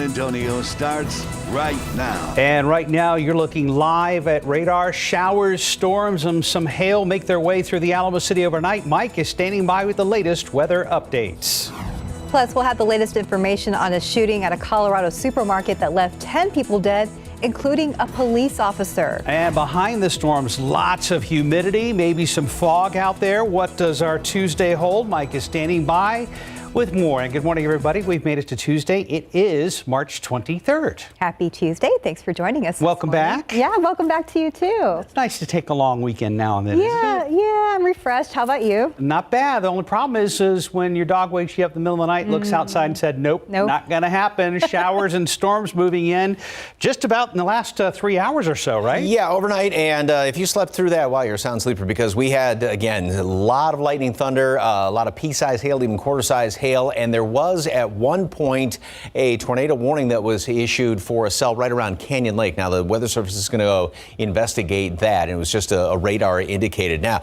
Antonio starts right now. And right now you're looking live at radar. Showers, storms, and some hail make their way through the Alamo City overnight. Mike is standing by with the latest weather updates. Plus, we'll have the latest information on a shooting at a Colorado supermarket that left 10 people dead, including a police officer. And behind the storms, lots of humidity, maybe some fog out there. What does our Tuesday hold? Mike is standing by with more. And good morning, everybody. We've made it to Tuesday. It is March 23rd. Happy Tuesday. Thanks for joining us. Welcome back. Yeah, welcome back to you too. It's nice to take a long weekend now and then, isn't it? Yeah, I'm refreshed. How about you? Not bad. The only problem is when your dog wakes you up in the middle of the night, looks outside and said, nope, not going to happen. Showers and storms moving in just about in the last 3 hours or so, right? Yeah, overnight. And if you slept through that, well, you're a sound sleeper, because we had, again, a lot of lightning, thunder, a lot of pea-sized hail, even quarter-sized hail. And there was at one point a tornado warning that was issued for a cell right around Canyon Lake. Now, the Weather Service is going to go investigate that. And it was just a radar indicated. Now,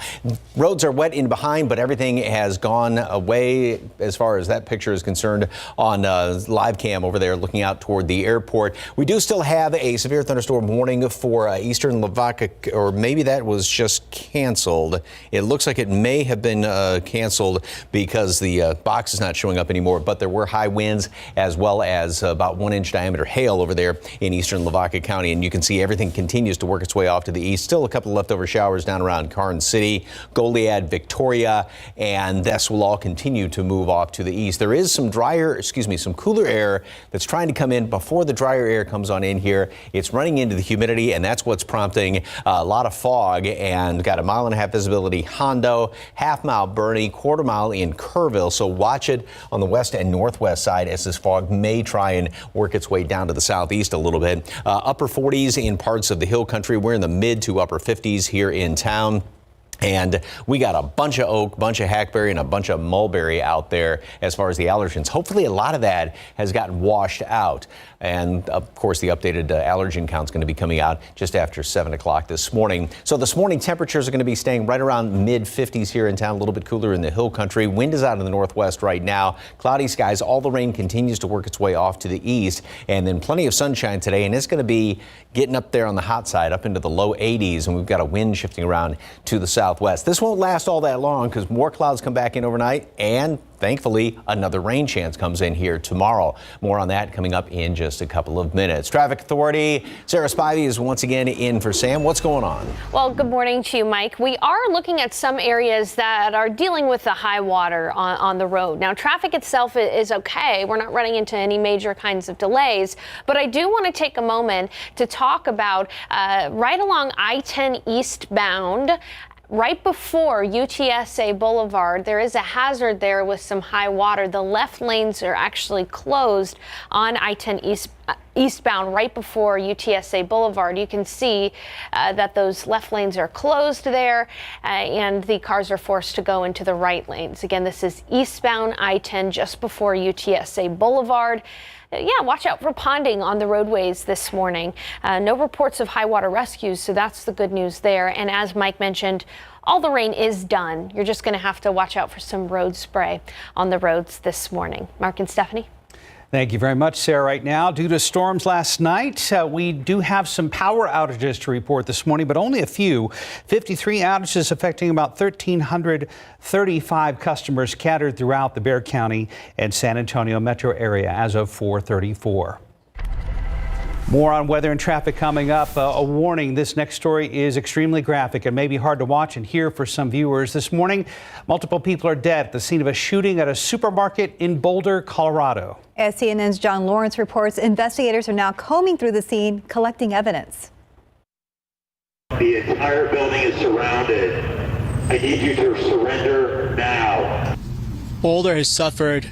roads are wet in behind, but everything has gone away as far as that picture is concerned on live cam over there looking out toward the airport. We do still have a severe thunderstorm warning for eastern Lavaca, or maybe that was just canceled. It looks like it may have been canceled because the box is not showing up anymore, but there were high winds as well as about 1-inch diameter hail over there in eastern Lavaca County. And you can see everything continues to work its way off to the east. Still a couple of leftover showers down around Karnes City, Goliad, Victoria, and this will all continue to move off to the east. There is some some cooler air that's trying to come in before the drier air comes on in here. It's running into the humidity, and that's what's prompting a lot of fog. And got a 1.5-mile visibility Hondo, half-mile Bernie, quarter-mile in Kerrville. So watch it on the west and northwest side as this fog may try and work its way down to the southeast a little bit. Upper 40s in parts of the hill country. We're in the mid to upper 50s here in town. And we got a bunch of oak, bunch of hackberry, and a bunch of mulberry out there as far as the allergens. Hopefully a lot of that has gotten washed out. And of course, the updated allergen count is going to be coming out just after 7 o'clock this morning. So this morning, temperatures are going to be staying right around mid-50s here in town, a little bit cooler in the hill country. Wind is out in the northwest right now. Cloudy skies. All the rain continues to work its way off to the east. And then plenty of sunshine today. And it's going to be getting up there on the hot side, up into the low 80s. And we've got a wind shifting around to the southwest. This won't last all that long because more clouds come back in overnight, and thankfully another rain chance comes in here tomorrow. More on that coming up in just a couple of minutes. Traffic Authority Sarah Spivey is once again in for Sam. What's going on? Well, good morning to you, Mike. We are looking at some areas that are dealing with the high water on the road. Now, traffic itself is okay. We're not running into any major kinds of delays, but I do want to take a moment to talk about right along I-10 eastbound. Right before UTSA Boulevard, there is a hazard there with some high water. The left lanes are actually closed on I-10 eastbound right before UTSA Boulevard. You can see that those left lanes are closed there, and the cars are forced to go into the right lanes. Again, this is eastbound I-10 just before UTSA Boulevard. Yeah, watch out for ponding on the roadways this morning. No reports of high water rescues, so that's the good news there. And as Mike mentioned, all the rain is done. You're just going to have to watch out for some road spray on the roads this morning. Mark and Stephanie. Thank you very much, Sarah. Right now, due to storms last night, we do have some power outages to report this morning, but only a few. 53 outages affecting about 1,335 customers scattered throughout the Bexar County and San Antonio metro area as of 4:34. More on weather and traffic coming up. A warning, this next story is extremely graphic and may be hard to watch and hear for some viewers. This morning, multiple people are dead at the scene of a shooting at a supermarket in Boulder, Colorado. As CNN's John Lawrence reports, investigators are now combing through the scene, collecting evidence. The entire building is surrounded. I need you to surrender now. Boulder has suffered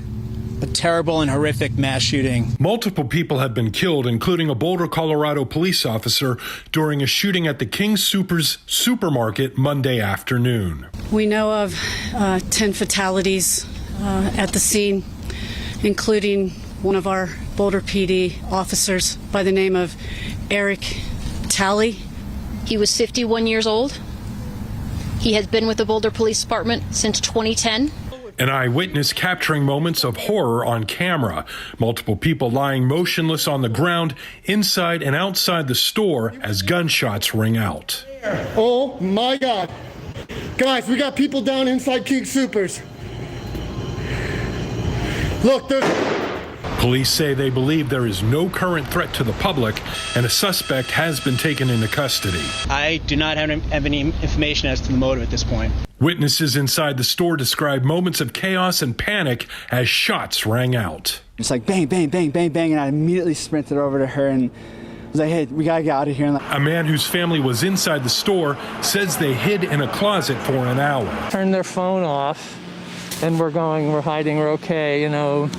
a terrible and horrific mass shooting. Multiple people have been killed, including a Boulder, Colorado police officer during a shooting at the King Soopers supermarket Monday afternoon. We know of 10 fatalities at the scene, including one of our Boulder PD officers by the name of Eric Talley. He was 51 years old. He has been with the Boulder Police Department since 2010. An eyewitness capturing moments of horror on camera. Multiple people lying motionless on the ground inside and outside the store as gunshots ring out. Oh my God. Guys, we got people down inside King Supers. Look, Police say they believe there is no current threat to the public and a suspect has been taken into custody. I do not have any information as to the motive at this point. Witnesses inside the store describe moments of chaos and panic as shots rang out. It's like bang, bang, bang, bang, bang, and I immediately sprinted over to her and was like, hey, we gotta get out of here. A man whose family was inside the store says they hid in a closet for an hour. Turned their phone off and we're hiding, we're okay, you know.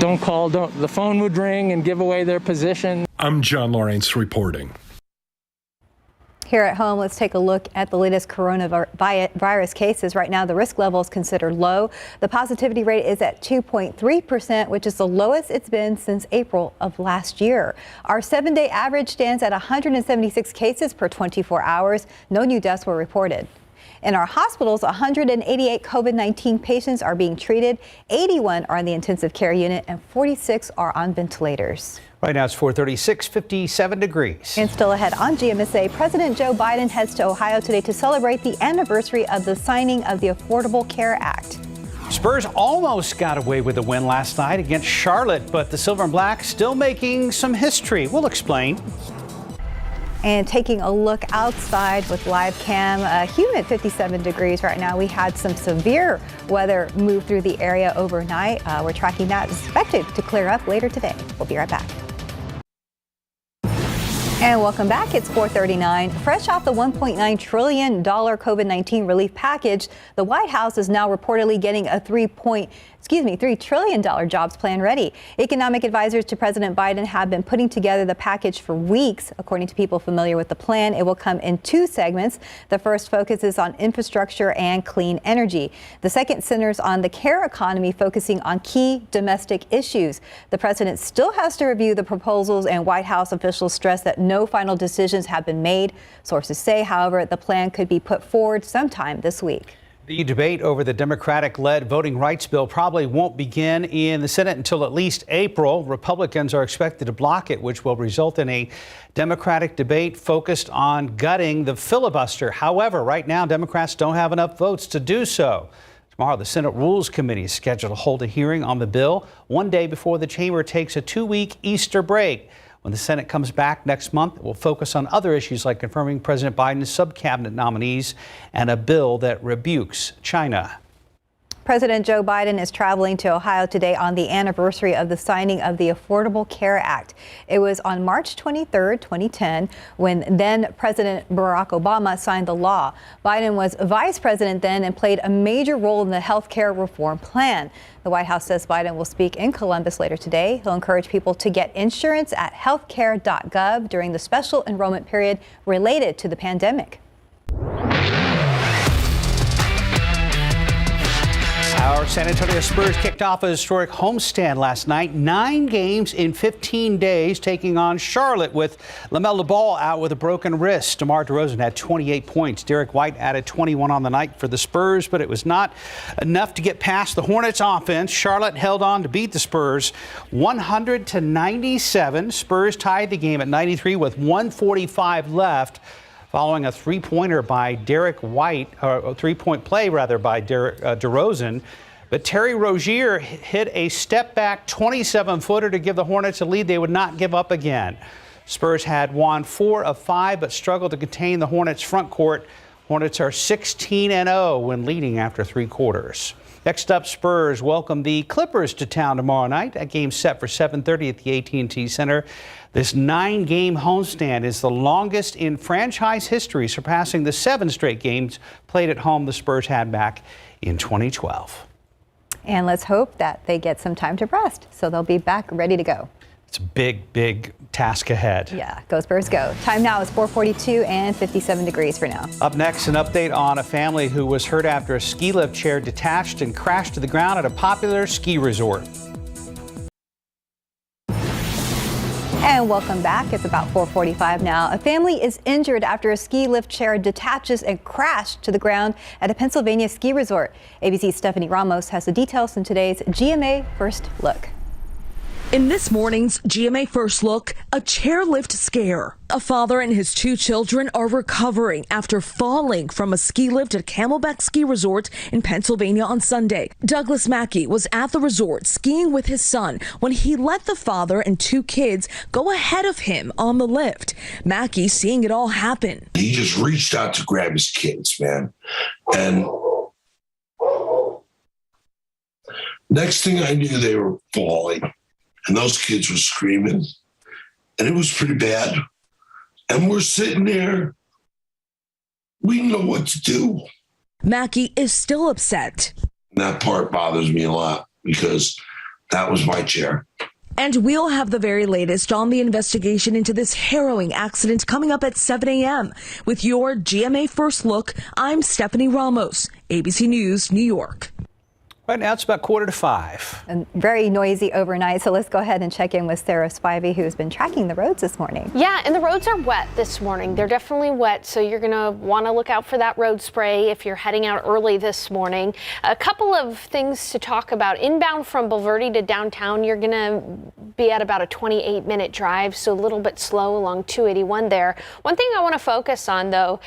The phone would ring and give away their position. I'm John Lawrence reporting. Here at home, let's take a look at the latest coronavirus cases. Right now, the risk level is considered low. The positivity rate is at 2.3%, which is the lowest it's been since April of last year. Our 7-day average stands at 176 cases per 24 hours. No new deaths were reported. In our hospitals, 188 COVID-19 patients are being treated, 81 are in the intensive care unit, and 46 are on ventilators. Right now it's 4:36, 57 degrees. And still ahead on GMSA, President Joe Biden heads to Ohio today to celebrate the anniversary of the signing of the Affordable Care Act. Spurs almost got away with a win last night against Charlotte, but the Silver and Black still making some history. We'll explain. And taking a look outside with live cam, humid 57 degrees right now. We had some severe weather move through the area overnight. We're tracking that. It's expected to clear up later today. We'll be right back. And welcome back. It's 4:39. Fresh off the $1.9 trillion COVID-19 relief package, the White House is now reportedly getting a $3 trillion jobs plan ready. Economic advisors to President Biden have been putting together the package for weeks. According to people familiar with the plan, it will come in two segments. The first focuses on infrastructure and clean energy. The second centers on the care economy, focusing on key domestic issues. The president still has to review the proposals, and White House officials stress that no final decisions have been made. Sources say, however, the plan could be put forward sometime this week. The debate over the Democratic-led voting rights bill probably won't begin in the Senate until at least April. Republicans are expected to block it, which will result in a Democratic debate focused on gutting the filibuster. However, right now, Democrats don't have enough votes to do so. Tomorrow, the Senate Rules Committee is scheduled to hold a hearing on the bill one day before the chamber takes a 2-week Easter break. When the Senate comes back next month, it will focus on other issues like confirming President Biden's sub-cabinet nominees and a bill that rebukes China. President Joe Biden is traveling to Ohio today on the anniversary of the signing of the Affordable Care Act. It was on March 23, 2010, when then President Barack Obama signed the law. Biden was vice president then and played a major role in the health care reform plan. The White House says Biden will speak in Columbus later today. He'll encourage people to get insurance at healthcare.gov during the special enrollment period related to the pandemic. Our San Antonio Spurs kicked off a historic homestand last night. 9 games in 15 days, taking on Charlotte with LaMelo Ball out with a broken wrist. DeMar DeRozan had 28 points. Derek White added 21 on the night for the Spurs, but it was not enough to get past the Hornets offense. Charlotte held on to beat the Spurs 100-97. Spurs tied the game at 93 with 1:45 left. Following a three-pointer by Derek White, or a three-point play rather by DeRozan. But Terry Rozier hit a step-back 27-footer to give the Hornets a lead they would not give up again. Spurs had won 4 of 5 but struggled to contain the Hornets' front court. Hornets are 16-0 when leading after 3 quarters. Next up, Spurs welcome the Clippers to town tomorrow night. That game's set for 7:30 at the AT&T Center. This 9-game homestand is the longest in franchise history, surpassing the 7 straight games played at home the Spurs had back in 2012. And let's hope that they get some time to rest, so they'll be back ready to go. It's a big, big task ahead. Yeah, go Spurs go. Time now is 4:42 and 57 degrees for now. Up next, an update on a family who was hurt after a ski lift chair detached and crashed to the ground at a popular ski resort. And welcome back. It's about 4:45 now. A family is injured after a ski lift chair detaches and crashed to the ground at a Pennsylvania ski resort. ABC's Stephanie Ramos has the details in today's GMA First Look. In this morning's GMA First Look, a chairlift scare. A father and his 2 children are recovering after falling from a ski lift at Camelback Ski Resort in Pennsylvania on Sunday. Douglas Mackey was at the resort skiing with his son when he let the father and 2 kids go ahead of him on the lift. Mackey seeing it all happen. He just reached out to grab his kids, man. And next thing I knew, they were falling. And those kids were screaming, and it was pretty bad. And we're sitting there. We didn't know what to do. Mackey is still upset. And that part bothers me a lot because that was my chair. And we'll have the very latest on the investigation into this harrowing accident coming up at 7 a.m. With your GMA First Look, I'm Stephanie Ramos, ABC News, New York. Right now, it's about 4:45. And very noisy overnight, so let's go ahead and check in with Sarah Spivey, who's been tracking the roads this morning. Yeah, and the roads are wet this morning. They're definitely wet, so you're going to want to look out for that road spray if you're heading out early this morning. A couple of things to talk about. Inbound from Bulverde to downtown, you're going to be at about a 28-minute drive, so a little bit slow along 281 there. One thing I want to focus on, though,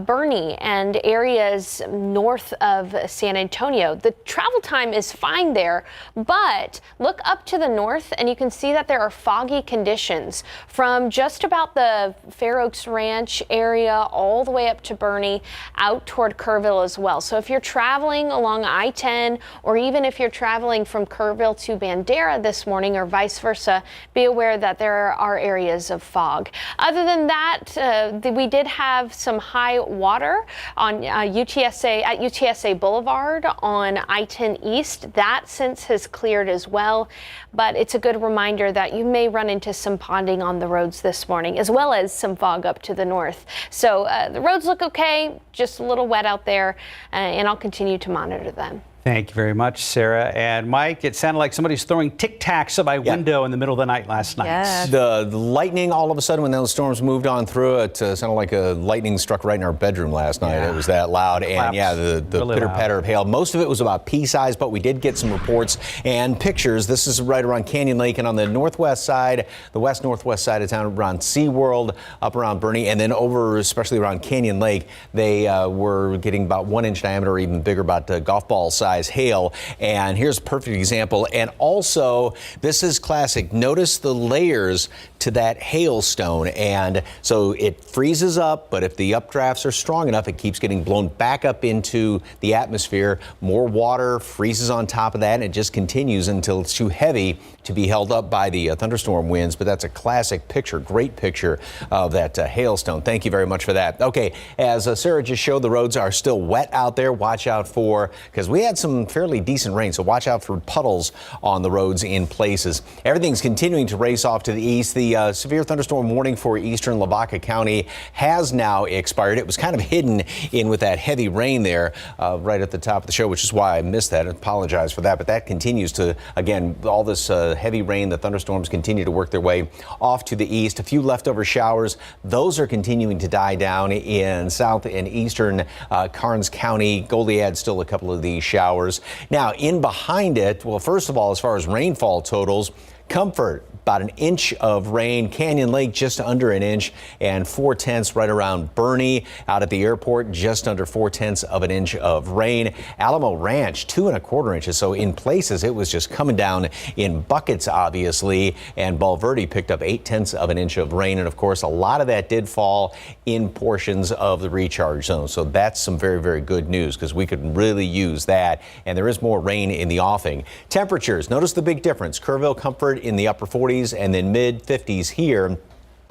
Bernie and areas north of San Antonio. The travel time is fine there, but look up to the north and you can see that there are foggy conditions from just about the Fair Oaks Ranch area all the way up to Bernie, out toward Kerrville as well. So if you're traveling along I-10, or even if you're traveling from Kerrville to Bandera this morning or vice versa, be aware that there are areas of fog. Other than that, we did have some high water on UTSA Boulevard on I-10 East. That since has cleared as well, but it's a good reminder that you may run into some ponding on the roads this morning, as well as some fog up to the north. So the roads look okay, just a little wet out there, and I'll continue to monitor them. Thank you very much, Sarah. And Mike, it sounded like somebody's throwing Tic Tacs at my window in the middle of the night last night. Yeah. The lightning, all of a sudden, when those storms moved on through, it sounded like a lightning struck right in our bedroom last night. Yeah. It was that loud. And yeah, the Really pitter-patter of hail. Most of it was about pea-size, but we did get some reports and pictures. This is right around Canyon Lake and on the northwest side, the west-northwest side of town, around SeaWorld, up around Bernie, and then over, especially around Canyon Lake, they were getting about 1-inch diameter or even bigger, about golf ball size hail. And here's a perfect example. And also, this is classic. Notice the layers to that hailstone. And so it freezes up, but if the updrafts are strong enough, it keeps getting blown back up into the atmosphere. More water freezes on top of that, and it just continues until it's too heavy to be held up by the thunderstorm winds. But that's a classic picture, great picture of that hailstone. Thank you very much for that. Okay, as Sarah just showed, the roads are still wet out there. Watch out for, because we had some fairly decent rain, so watch out for puddles on the roads in places. Everything's continuing to race off to the east. The severe thunderstorm warning for eastern Lavaca County has now expired. It was kind of hidden in with that heavy rain there right at the top of the show, which is why I missed that. I apologize for that, but that continues to, again, all this heavy rain, the thunderstorms continue to work their way off to the east. A few leftover showers. Those are continuing to die down in south and eastern Karnes County. Goliad still a couple of these showers. Now, in behind it, well, first of all, as far as rainfall totals, Comfort, about 1 inch of rain. Canyon Lake, just under 1 inch, and 4/10 right around Bernie. Out at the airport, just under 4/10 of 1 inch of rain. Alamo Ranch, 2 1/4 inches. So in places, it was just coming down in buckets, obviously. And Bulverde picked up 8/10 of 1 inch of rain. And of course, a lot of that did fall in portions of the recharge zone. So that's some very, very good news, because we could really use that. And there is more rain in the offing. Temperatures, notice the big difference. Kerrville, Comfort in the upper 40s and then mid 50s here.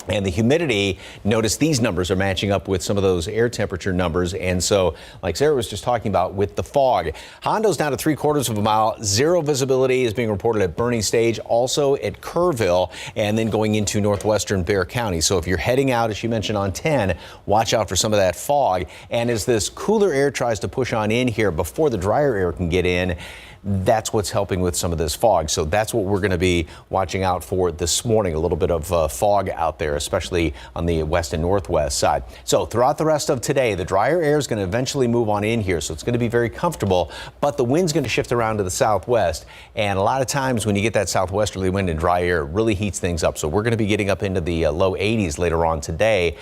And the humidity, notice these numbers are matching up with some of those air temperature numbers. And so, like Sarah was just talking about with the fog, Hondo's down to 3/4 of a mile. Zero visibility is being reported at Bernie Stage, also at Kerrville, and then going into northwestern Bexar County. So if you're heading out, as you mentioned, on 10, watch out for some of that fog. And as this cooler air tries to push on in here before the drier air can get in, That's what's helping with some of this fog. So that's what we're going to be watching out for this morning. A little bit of fog out there, especially on the west and northwest side. So throughout the rest of today, the drier air is going to eventually move on in here. So it's going to be very comfortable, but the wind's going to shift around to the southwest. And a lot of times when you get that southwesterly wind and dry air, it really heats things up. So we're going to be getting up into the low 80s later on today.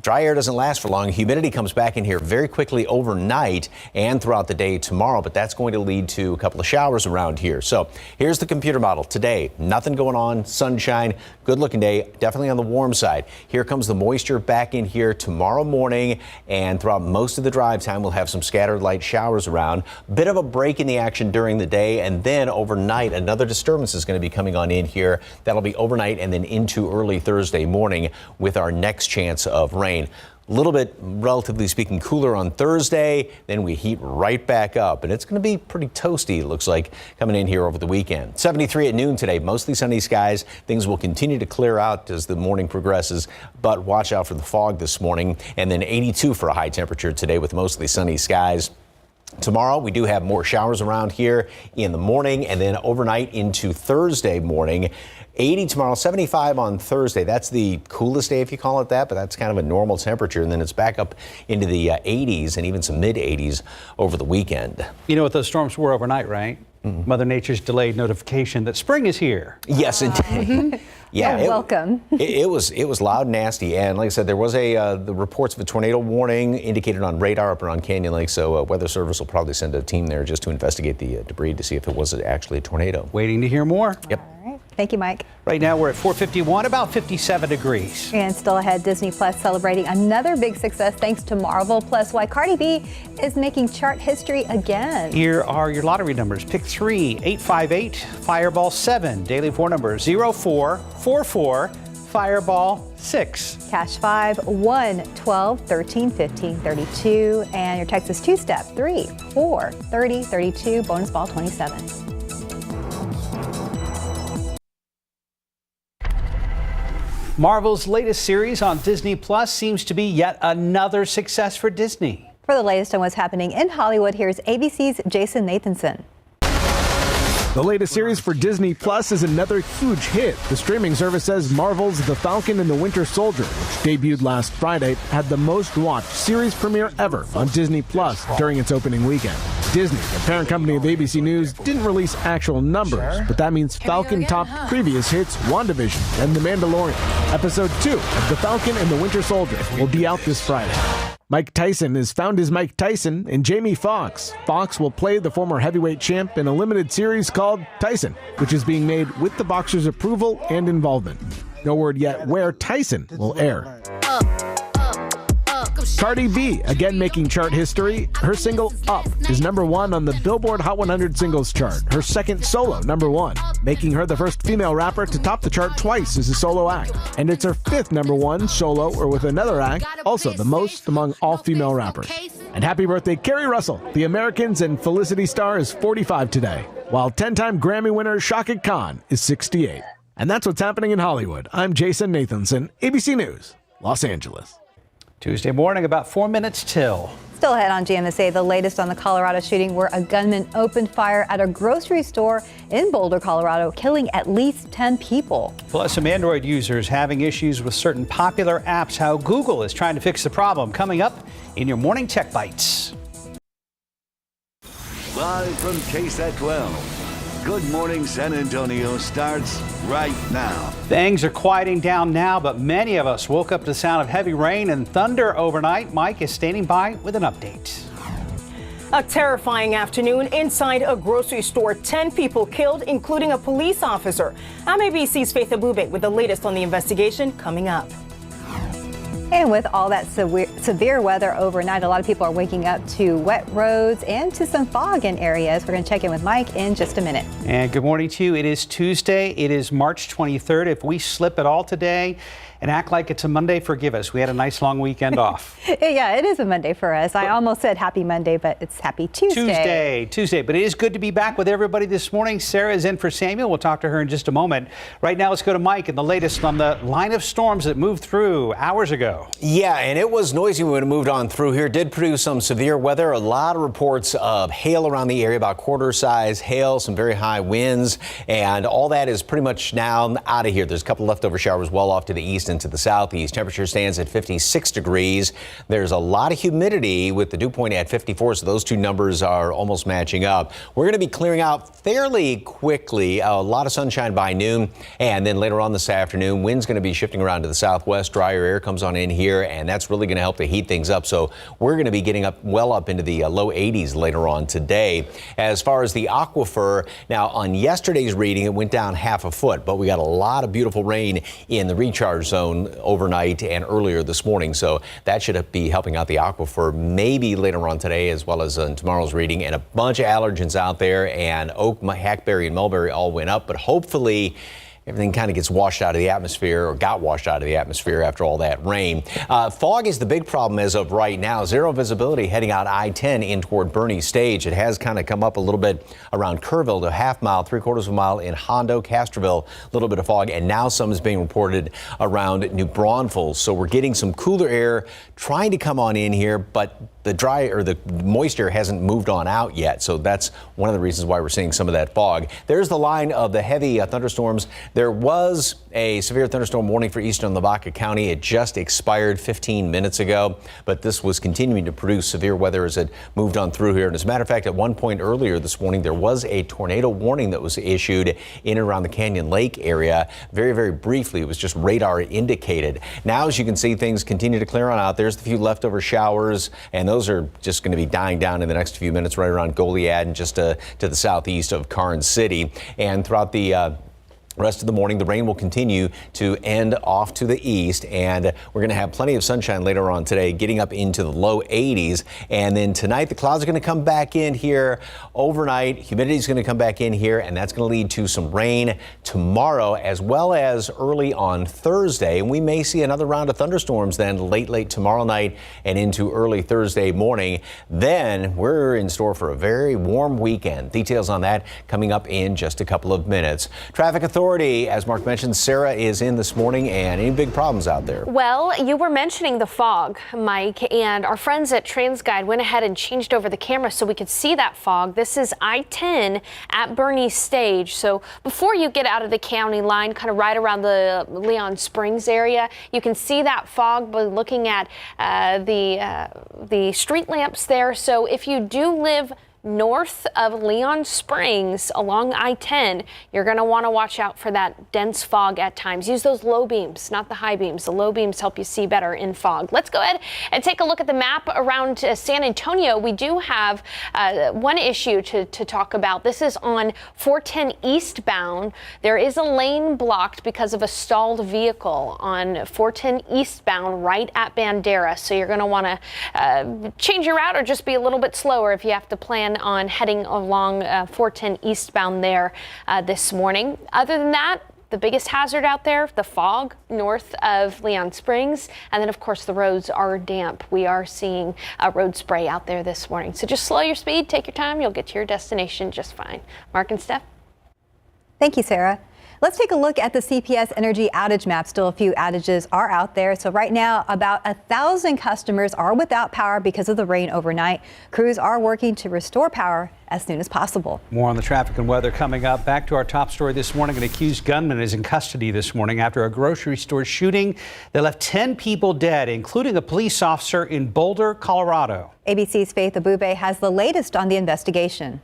Dry air doesn't last for long. Humidity comes back in here very quickly overnight and throughout the day tomorrow, but that's going to lead to a couple of showers around here. So here's the computer model today. Nothing going on, sunshine, good looking day, definitely on the warm side. Here comes the moisture back in here tomorrow morning, and throughout most of the drive time, we'll have some scattered light showers around. Bit of a break in the action during the day, and then overnight, another disturbance is going to be coming on in here. That'll be overnight and then into early Thursday morning with our next chance of rain. A little bit, relatively speaking, cooler on Thursday. Then we heat right back up, and it's going to be pretty toasty, it looks like, coming in here over the weekend. 73 at noon today, mostly sunny skies. Things will continue to clear out as the morning progresses, but watch out for the fog this morning. And then 82 for a high temperature today with mostly sunny skies. Tomorrow, we do have more showers around here in the morning and then overnight into Thursday morning. 80 tomorrow, 75 on Thursday. That's the coolest day, if you call it that, but that's kind of a normal temperature. And then it's back up into the 80s and even some mid 80s over the weekend. You know what those storms were overnight, right? Mother Nature's delayed notification that spring is here. Yes, indeed. Yeah, welcome. It was loud and nasty, and like I said, there was the reports of a tornado warning indicated on radar up around Canyon Lake. So Weather Service will probably send a team there just to investigate the debris to see if it was actually a tornado. Waiting to hear more. Yep. All right. Thank you, Mike. Right now we're at 451, about 57 degrees. And still ahead, Disney Plus celebrating another big success thanks to Marvel, plus why Cardi B is making chart history again. Here are your lottery numbers. Pick 3, 858, Fireball 7. Daily 4 numbers 0444, Fireball 6. Cash 5, 1, 12, 13, 15, 32. And your Texas two-step 3, 4, 30, 32. Bonus ball 27. Marvel's latest series on Disney Plus seems to be yet another success for Disney. For the latest on what's happening in Hollywood, here's ABC's Jason Nathanson. The latest series for Disney Plus is another huge hit. The streaming service says Marvel's The Falcon and the Winter Soldier, which debuted last Friday, had the most watched series premiere ever on Disney Plus during its opening weekend. Disney, the parent company of ABC News, didn't release actual numbers, but that means Falcon topped previous hits WandaVision and The Mandalorian. Episode 2 of The Falcon and the Winter Soldier will be out this Friday. Mike Tyson is found as Mike Tyson, and Jamie Foxx. Foxx will play the former heavyweight champ in a limited series called Tyson, which is being made with the boxer's approval and involvement. No word yet where Tyson will air. Cardi B, again making chart history. Her single Up is #1 on the Billboard Hot 100 singles chart, her second solo #1, making her the first female rapper to top the chart twice as a solo act. And it's her fifth #1 solo or with another act, also the most among all female rappers. And happy birthday, Carrie Russell. The Americans and Felicity star is 45 today, while 10-time Grammy winner Shaka Khan is 68. And that's what's happening in Hollywood. I'm Jason Nathanson, ABC News, Los Angeles. Tuesday morning, about 4 minutes till. Still ahead on GMSA, the latest on the Colorado shooting where a gunman opened fire at a grocery store in Boulder, Colorado, killing at least 10 people. Plus, some Android users having issues with certain popular apps, how Google is trying to fix the problem. Coming up in your Morning Tech Bites. Live from KSAT 12. Good Morning San Antonio starts right now. Things are quieting down now, but many of us woke up to the sound of heavy rain and thunder overnight. Mike is standing by with an update. A terrifying afternoon inside a grocery store. 10 people killed, including a police officer. I'm ABC's Faith Abube with the latest on the investigation coming up. And with all that severe weather overnight, a lot of people are waking up to wet roads and to some fog in areas. We're going to check in with Mike in just a minute. And good morning to you. It is Tuesday. It is March 23rd. If we slip at all today and act like it's a Monday, forgive us. We had a nice long weekend off. Yeah, it is a Monday for us. I almost said happy Monday, but it's happy Tuesday. Tuesday. But it is good to be back with everybody this morning. Sarah is in for Samuel. We'll talk to her in just a moment. Right now, let's go to Mike and the latest on the line of storms that moved through hours ago. Colorado. Yeah, and it was noisy when it moved on through here. Did produce some severe weather. A lot of reports of hail around the area, about quarter-size hail, some very high winds, and all that is pretty much now out of here. There's a couple leftover showers well off to the east and to the southeast. Temperature stands at 56 degrees. There's a lot of humidity with the dew point at 54, so those two numbers are almost matching up. We're going to be clearing out fairly quickly. A lot of sunshine by noon, and then later on this afternoon, wind's going to be shifting around to the southwest. Drier air comes on in here, and that's really going to help to heat things up. So we're going to be getting up well up into the low 80s later on today. As far as the aquifer, now on yesterday's reading, it went down half a foot, but we got a lot of beautiful rain in the recharge zone overnight and earlier this morning. So that should be helping out the aquifer maybe later on today, as well as in tomorrow's reading. And a bunch of allergens out there, and oak, hackberry, and mulberry all went up, but hopefully everything kind of gets washed out of the atmosphere, or got washed out of the atmosphere after all that rain. Fog is the big problem as of right now. Zero visibility heading out I-10 in toward Bernie Stage. It has kind of come up a little bit around Kerrville to a half mile, 3/4 of a mile in Hondo, Castroville, a little bit of fog, and now some is being reported around New Braunfels. So we're getting some cooler air trying to come on in here, but the moisture hasn't moved on out yet. So that's one of the reasons why we're seeing some of that fog. There's the line of the heavy thunderstorms. There was a severe thunderstorm warning for eastern Lavaca County. It just expired 15 minutes ago, but this was continuing to produce severe weather as it moved on through here. And as a matter of fact, at one point earlier this morning, there was a tornado warning that was issued in and around the Canyon Lake area. Very, very briefly, it was just radar indicated. Now, as you can see, things continue to clear on out. There's the few leftover showers, and those are just going to be dying down in the next few minutes right around Goliad and just to the southeast of Karnes City. And throughout the rest of the morning, the rain will continue to end off to the east, and we're going to have plenty of sunshine later on today, getting up into the low 80s. And then tonight, the clouds are going to come back in here overnight. Humidity is going to come back in here, and that's going to lead to some rain tomorrow as well as early on Thursday. And we may see another round of thunderstorms then late tomorrow night and into early Thursday morning. Then we're in store for a very warm weekend. Details on that coming up in just a couple of minutes. Traffic authority, as Mark mentioned, Sarah is in this morning, and any big problems out there? Well, you were mentioning the fog, Mike, and our friends at TransGuide went ahead and changed over the camera so we could see that fog. This is I-10 at Bernie Stage. So before you get out of the county line, kind of right around the Leon Springs area, you can see that fog by looking at the street lamps there. So if you do live north of Leon Springs along I-10, you're going to want to watch out for that dense fog at times. Use those low beams, not the high beams. The low beams help you see better in fog. Let's go ahead and take a look at the map around San Antonio. We do have one issue to talk about. This is on 410 eastbound. There is a lane blocked because of a stalled vehicle on 410 eastbound right at Bandera. So you're going to want to change your route or just be a little bit slower if you have to plan on heading along 410 eastbound there this morning. Other than that, the biggest hazard out there, the fog north of Leon Springs. And then, of course, the roads are damp. We are seeing road spray out there this morning. So just slow your speed, take your time. You'll get to your destination just fine. Mark and Steph. Thank you, Sarah. Let's take a look at the CPS Energy outage map. Still a few outages are out there. So right now, about 1,000 customers are without power because of the rain overnight. Crews are working to restore power as soon as possible. More on the traffic and weather coming up. Back to our top story this morning. An accused gunman is in custody this morning after a grocery store shooting that left 10 people dead, including a police officer in Boulder, Colorado. ABC's Faith Abube has the latest on the investigation.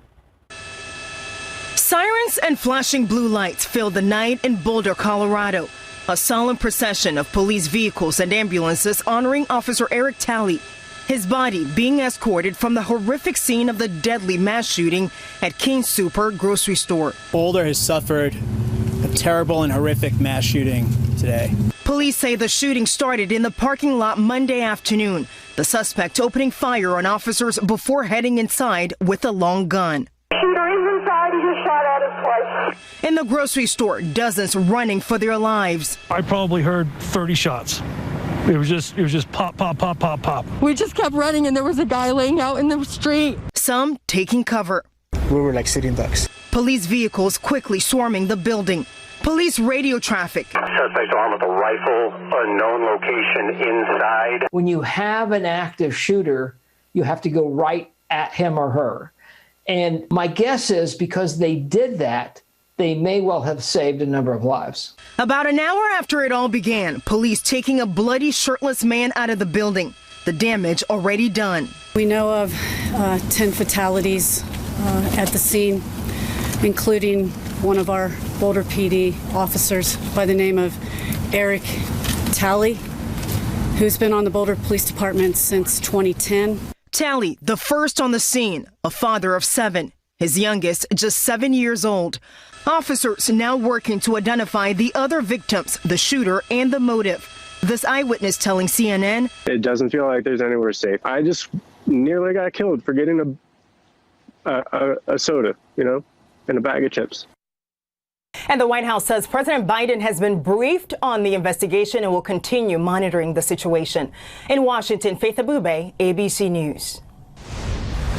Sirens and flashing blue lights filled the night in Boulder, Colorado. A solemn procession of police vehicles and ambulances honoring Officer Eric Talley. His body being escorted from the horrific scene of the deadly mass shooting at King Super grocery store. Boulder has suffered a terrible and horrific mass shooting today. Police say the shooting started in the parking lot Monday afternoon. The suspect opening fire on officers before heading inside with a long gun. In the grocery store, dozens running for their lives. I probably heard 30 shots. It was just pop, pop, pop, pop, pop. We just kept running and there was a guy laying out in the street. Some taking cover. We were like sitting ducks. Police vehicles quickly swarming the building. Police radio traffic. Suspect armed with a rifle, unknown location inside. When you have an active shooter, you have to go right at him or her. And my guess is because they did that, they may well have saved a number of lives. About an hour after it all began, police taking a bloody, shirtless man out of the building. The damage already done. We know of 10 fatalities at the scene, including one of our Boulder PD officers by the name of Eric Talley, who's been on the Boulder Police Department since 2010. Talley, the first on the scene, a father of 7, his youngest just 7 years old. Officers now working to identify the other victims, the shooter, and the motive. This eyewitness telling CNN, "It doesn't feel like there's anywhere safe. I just nearly got killed for getting a soda, and a bag of chips." And the White House says President Biden has been briefed on the investigation and will continue monitoring the situation. In Washington, Faith Abube, ABC News.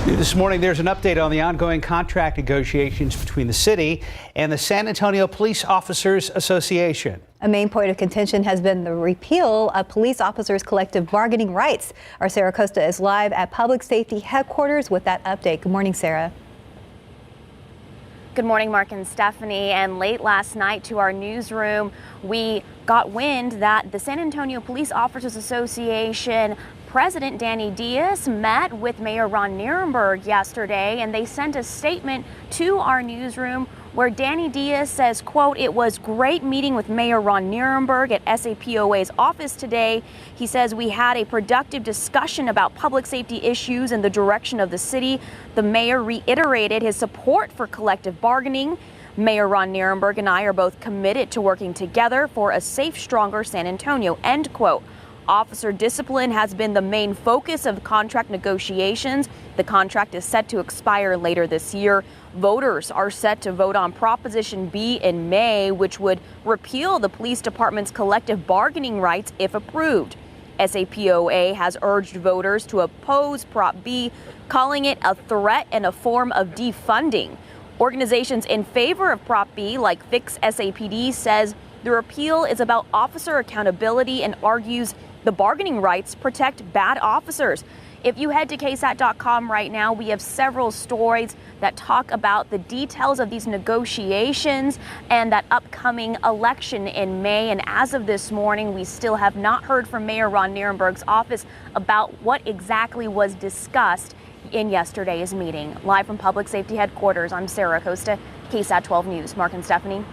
This morning, there's an update on the ongoing contract negotiations between the city and the San Antonio Police Officers Association. A main point of contention has been the repeal of police officers' collective bargaining rights. Our Sarah Costa is live at Public Safety Headquarters with that update. Good morning, Sarah. Good morning, Mark and Stephanie. And late last night to our newsroom, we got wind that the San Antonio Police Officers Association President Danny Diaz met with Mayor Ron Nirenberg yesterday, and they sent a statement to our newsroom where Danny Diaz says, quote, "It was great meeting with Mayor Ron Nirenberg at SAPOA's office today. He says we had a productive discussion about public safety issues and the direction of the city. The mayor reiterated his support for collective bargaining. Mayor Ron Nirenberg and I are both committed to working together for a safe, stronger San Antonio," end quote. Officer discipline has been the main focus of contract negotiations. The contract is set to expire later this year. Voters are set to vote on Proposition B in May, which would repeal the police department's collective bargaining rights if approved. SAPOA has urged voters to oppose Prop B, calling it a threat and a form of defunding. Organizations in favor of Prop B, like Fix SAPD, says the repeal is about officer accountability and argues the bargaining rights protect bad officers. If you head to KSAT.com right now, we have several stories that talk about the details of these negotiations and that upcoming election in May. And as of this morning, we still have not heard from Mayor Ron Nirenberg's office about what exactly was discussed in yesterday's meeting. Live from Public Safety Headquarters, I'm Sarah Costa, KSAT 12 News. Mark and Stephanie.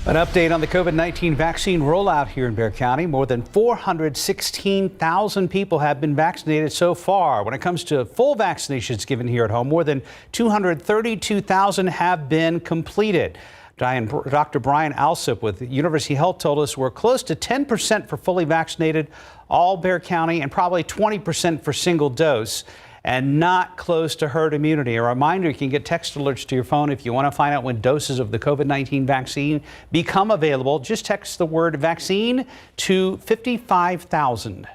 An update on the COVID-19 vaccine rollout here in Bexar County. More than 416,000 people have been vaccinated so far. When it comes to full vaccinations given here at home, more than 232,000 have been completed. Dr. Brian Alsop with University Health told us we're close to 10% for fully vaccinated, all Bexar County, and probably 20% for single dose, and not close to herd immunity. A reminder, you can get text alerts to your phone if you want to find out when doses of the COVID-19 vaccine become available. Just text the word vaccine to 55,000.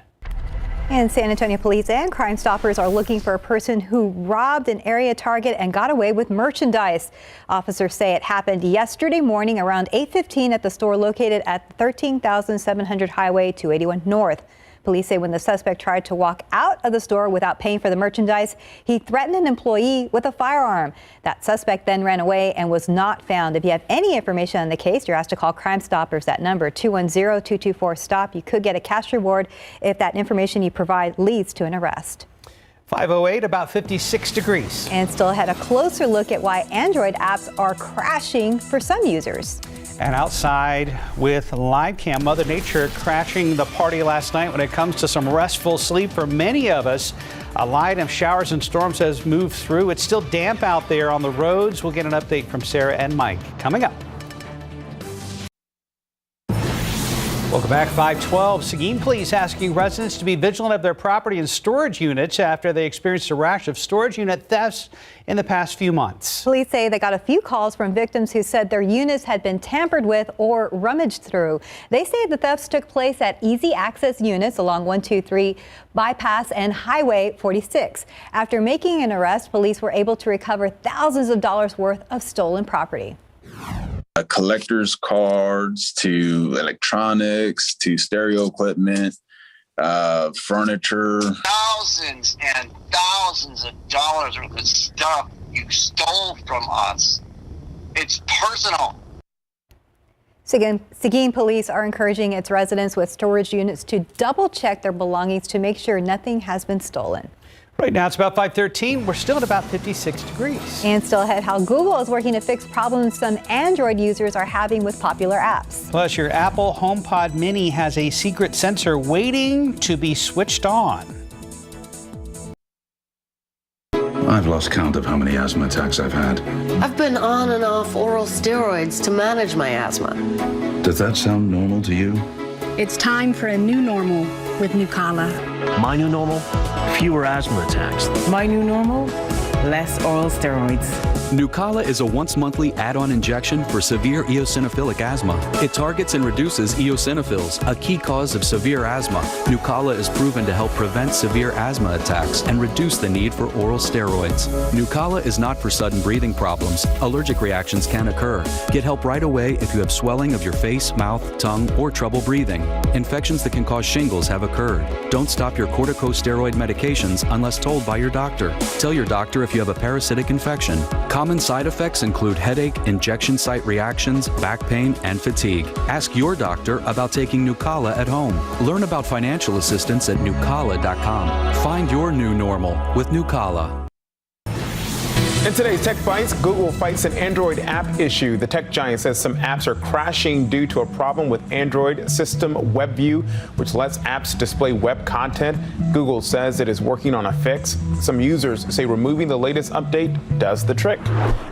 And San Antonio police and Crime Stoppers are looking for a person who robbed an area Target and got away with merchandise. Officers say it happened yesterday morning around 8:15 at the store located at 13,700 Highway 281 North. Police say when the suspect tried to walk out of the store without paying for the merchandise, he threatened an employee with a firearm. That suspect then ran away and was not found. If you have any information on the case, you're asked to call Crime Stoppers. That number, 210-224-STOP. You could get a cash reward if that information you provide leads to an arrest. 508, about 56 degrees. And still ahead, a closer look at why Android apps are crashing for some users. And outside with live cam, Mother Nature crashing the party last night when it comes to some restful sleep for many of us. A line of showers and storms has moved through. It's still damp out there on the roads. We'll get an update from Sarah and Mike coming up. Welcome back. 512. Seguin Police asking residents to be vigilant of their property and storage units after they experienced a rash of storage unit thefts in the past few months. Police say they got a few calls from victims who said their units had been tampered with or rummaged through. They say the thefts took place at easy access units along 123 Bypass and Highway 46. After making an arrest, police were able to recover thousands of dollars worth of stolen property. collector's cards to electronics to stereo equipment, furniture. Thousands and thousands of dollars worth of stuff you stole from us. It's personal. Seguin police are encouraging its residents with storage units to double check their belongings to make sure nothing has been stolen. Right now it's about 5:13. We're still at about 56 degrees. And still ahead, how Google is working to fix problems some Android users are having with popular apps. Plus, your Apple HomePod Mini has a secret sensor waiting to be switched on. I've lost count of how many asthma attacks I've had. I've been on and off oral steroids to manage my asthma. Does that sound normal to you? It's time for a new normal with Nucala. My new normal? Fewer asthma attacks. My new normal? Less oral steroids. Nucala is a once-monthly add-on injection for severe eosinophilic asthma. It targets and reduces eosinophils, a key cause of severe asthma. Nucala is proven to help prevent severe asthma attacks and reduce the need for oral steroids. Nucala is not for sudden breathing problems. Allergic reactions can occur. Get help right away if you have swelling of your face, mouth, tongue, or trouble breathing. Infections that can cause shingles have occurred. Don't stop your corticosteroid medications unless told by your doctor. Tell your doctor if you have a parasitic infection. Common side effects include headache, injection site reactions, back pain, and fatigue. Ask your doctor about taking Nucala at home. Learn about financial assistance at Nucala.com. Find your new normal with Nucala. In today's Tech Bites, Google fights an Android app issue. The tech giant says some apps are crashing due to a problem with Android system WebView, which lets apps display web content. Google says it is working on a fix. Some users say removing the latest update does the trick.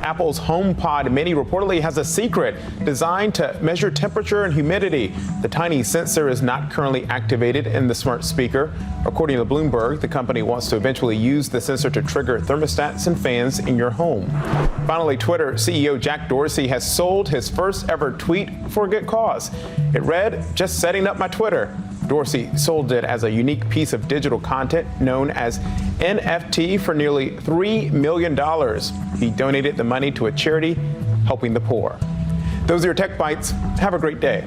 Apple's HomePod Mini reportedly has a secret designed to measure temperature and humidity. The tiny sensor is not currently activated in the smart speaker. According to Bloomberg, the company wants to eventually use the sensor to trigger thermostats and fans in your home. Finally, Twitter CEO Jack Dorsey has sold his first ever tweet for a good cause. It read, "Just setting up my Twitter." Dorsey sold it as a unique piece of digital content known as NFT for nearly $3 million. He donated the money to a charity helping the poor. Those are your Tech Bites. Have a great day.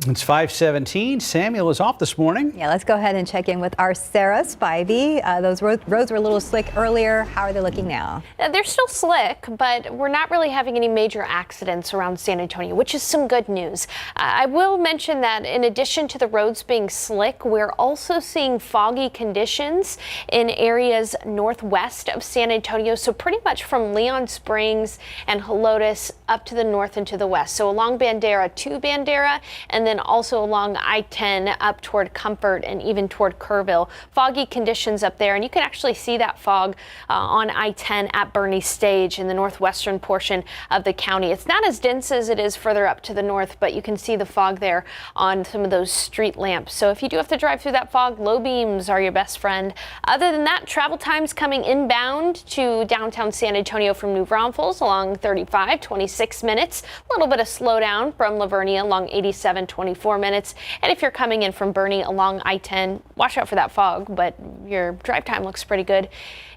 It's 5:17. Samuel is off this morning. Yeah, let's go ahead and check in with our Sarah Spivey. Those roads were a little slick earlier. How are they looking now? They're still slick, but we're not really having any major accidents around San Antonio, which is some good news. I will mention that in addition to the roads being slick, we're also seeing foggy conditions in areas northwest of San Antonio. So pretty much from Leon Springs and Helotes up to the north and to the west. So along Bandera to Bandera, and then also along I-10 up toward Comfort and even toward Kerrville. Foggy conditions up there, and you can actually see that fog on I-10 at Bernie Stage in the northwestern portion of the county. It's not as dense as it is further up to the north, but you can see the fog there on some of those street lamps. So if you do have to drive through that fog, low beams are your best friend. Other than that, travel times coming inbound to downtown San Antonio from New Braunfels along 35, 26 minutes. A little bit of slowdown from Lavernia along 87, 24 minutes. And if you're coming in from Bernie along I-10, watch out for that fog, but your drive time looks pretty good.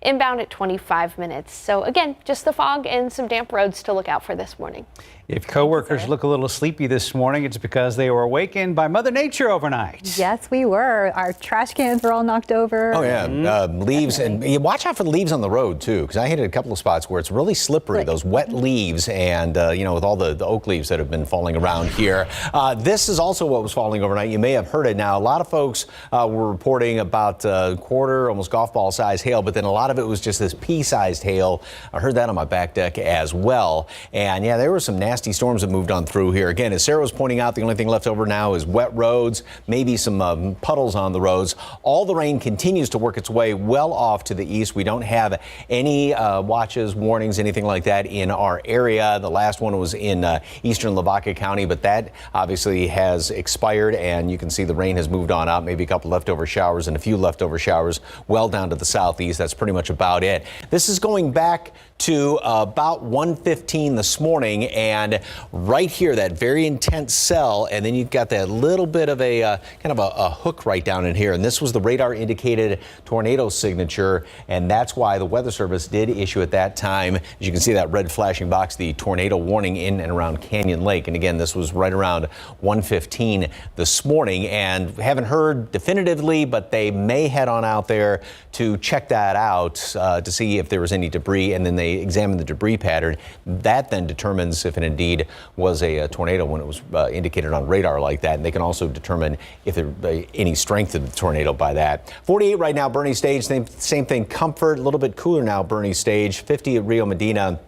Inbound at 25 minutes. So again, just the fog and some damp roads to look out for this morning. If coworkers look a little sleepy this morning, it's because they were awakened by Mother Nature overnight. Yes, we were. Our trash cans were all knocked over. Oh, yeah. Leaves. And you watch out for the leaves on the road, too, because I hit a couple of spots where it's really slippery, those wet leaves, and, with all the oak leaves that have been falling around here. This is also what was falling overnight. You may have heard it now. A lot of folks were reporting about quarter, almost golf ball size hail, but then a lot of it was just this pea-sized hail. I heard that on my back deck as well. And, yeah, there were some nasty storms that moved on through here. Again, as Sarah was pointing out, the only thing left over now is wet roads, maybe some puddles on the roads. All the rain continues to work its way well off to the east. We don't have any watches, warnings, anything like that in our area. The last one was in eastern Lavaca County, but that obviously has expired, and you can see the rain has moved on out. Maybe a couple leftover showers and a few leftover showers well down to the southeast. That's pretty much about it. This is going back to about 1:15 this morning, and and right here, that very intense cell, and then you've got that little bit of a kind of a hook right down in here. And this was the radar indicated tornado signature, and that's why the Weather Service did issue at that time, as you can see that red flashing box, the tornado warning in and around Canyon Lake. And again, this was right around 1:15 this morning, and haven't heard definitively, but they may head on out there to check that out to see if there was any debris, and then they examine the debris pattern. That then determines if it indeed was a tornado when it was indicated on radar like that, and they can also determine if there any strength of the tornado by that. 48 right now, Bernie Stage, same thing. Comfort, a little bit cooler now, Bernie Stage, 50 at Rio Medina.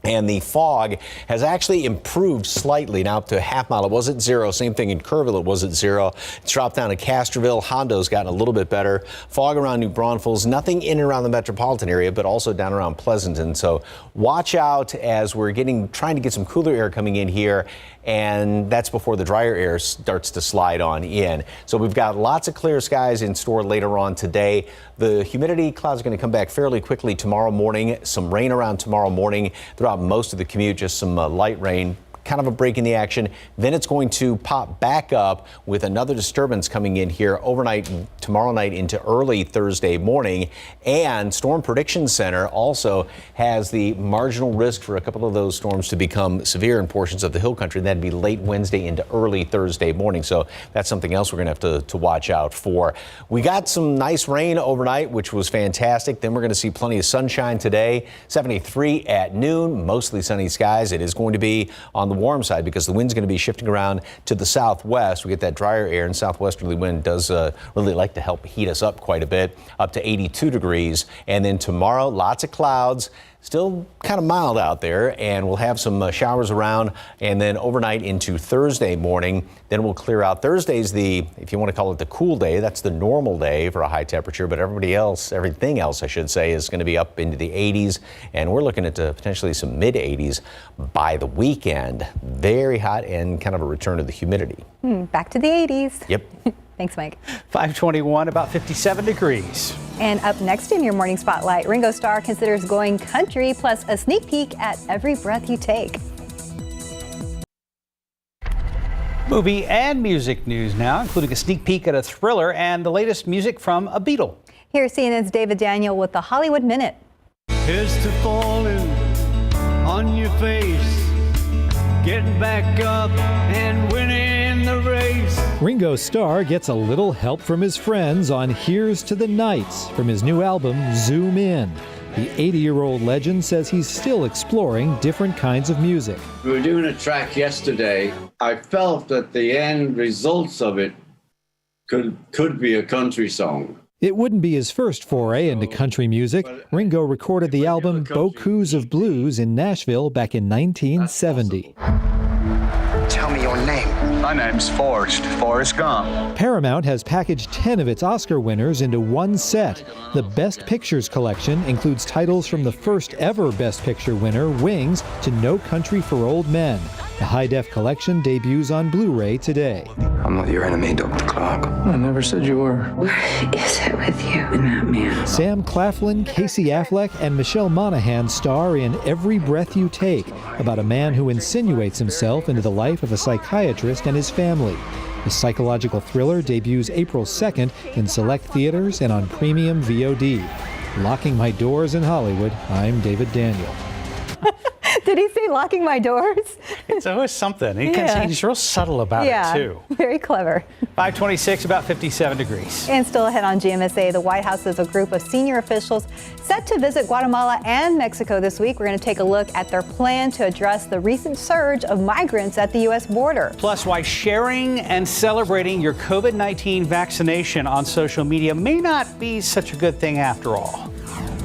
And the fog has actually improved slightly now up to a half mile. It was at 0. Same thing in Kerrville, it was at 0. It's dropped down to Castroville. Hondo's gotten a little bit better. Fog around New Braunfels, nothing in and around the metropolitan area, but also down around Pleasanton. So watch out as we're trying to get some cooler air coming in here. And that's before the drier air starts to slide on in. So we've got lots of clear skies in store later on today. The humidity clouds are going to come back fairly quickly tomorrow morning. Some rain around tomorrow morning throughout most of the commute, just some light rain. Kind of a break in the action. Then it's going to pop back up with another disturbance coming in here overnight tomorrow night into early Thursday morning. And Storm Prediction Center also has the marginal risk for a couple of those storms to become severe in portions of the hill country. That'd be late Wednesday into early Thursday morning. So that's something else we're going to have to watch out for. We got some nice rain overnight, which was fantastic. Then we're going to see plenty of sunshine today. 73 at noon, mostly sunny skies. It is going to be on the warm side because the wind's going to be shifting around to the southwest. We get that drier air, and southwesterly wind does really like to help heat us up quite a bit, up to 82 degrees. And then tomorrow, lots of clouds. Still kind of mild out there, and we'll have some showers around, and then overnight into Thursday morning. Then we'll clear out. Thursday's if you want to call it the cool day, that's the normal day for a high temperature, but everything else I should say, is going to be up into the 80s, and we're looking at potentially some mid 80s by the weekend. Very hot and kind of a return to the humidity. Back to the 80s. Yep. Thanks, Mike. 521, about 57 degrees. And up next in your morning spotlight, Ringo Starr considers going country, plus a sneak peek at Every Breath You Take. Movie and music news now, including a sneak peek at a thriller and the latest music from a Beatle. Here's CNN's David Daniel with the Hollywood Minute. Here's to falling on your face, getting back up and winning the race. Ringo Starr gets a little help from his friends on Here's to the Nights from his new album, Zoom In. The 80-year-old legend says he's still exploring different kinds of music. We were doing a track yesterday. I felt that the end results of it could be a country song. It wouldn't be his first foray into country music. Ringo recorded the album Beaucoup of Blues in Nashville back in 1970. Tell me your name. My name's Forrest Gump. Paramount has packaged 10 of its Oscar winners into one set. The Best Pictures collection includes titles from the first ever Best Picture winner, Wings, to No Country for Old Men. The high-def collection debuts on Blu-ray today. I'm not your enemy, Dr. Clark. I never said you were. What is it with you and that man? Sam Claflin, Casey Affleck, and Michelle Monaghan star in Every Breath You Take, about a man who insinuates himself into the life of a psychiatrist and his family. The psychological thriller debuts April 2nd in select theaters and on premium VOD. Locking my doors in Hollywood, I'm David Daniel. Did he say locking my doors? It's always something. He's real subtle about it, too. Very clever. 526, about 57 degrees. And still ahead on GMSA, the White House has a group of senior officials set to visit Guatemala and Mexico this week. We're going to take a look at their plan to address the recent surge of migrants at the U.S. border. Plus, why sharing and celebrating your COVID-19 vaccination on social media may not be such a good thing after all.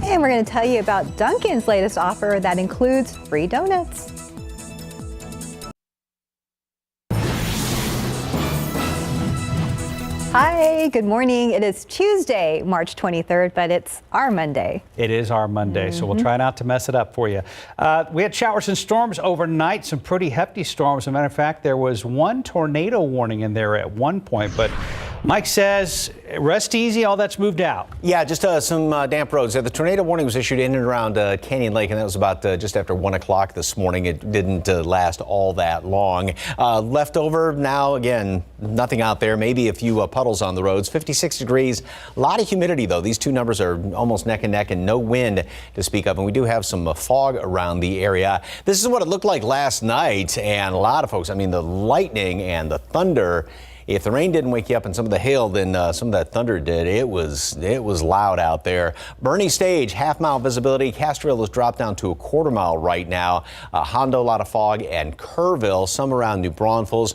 And we're going to tell you about Dunkin's latest offer that includes free donuts. Hi, good morning. It is Tuesday, March 23rd, but it's our Monday. It is our Monday, so we'll try not to mess it up for you. We had showers and storms overnight, some pretty hefty storms. As a matter of fact, there was one tornado warning in there at one point, but Mike says, rest easy, all that's moved out. Yeah, just some damp roads. The tornado warning was issued in and around Canyon Lake, and that was about just after 1 o'clock this morning. It didn't last all that long. Left over now, again, nothing out there, maybe a few puddles on the roads. 56 degrees, a lot of humidity, though. These two numbers are almost neck and neck, and no wind to speak of, and we do have some fog around the area. This is what it looked like last night, and a lot of folks, I mean, the lightning and the thunder. If the rain didn't wake you up and some of the hail, then some of that thunder did. It was loud out there. Bernie Stage, half-mile visibility. Castroville has dropped down to a quarter-mile right now. Hondo, a lot of fog, and Kerrville, some around New Braunfels,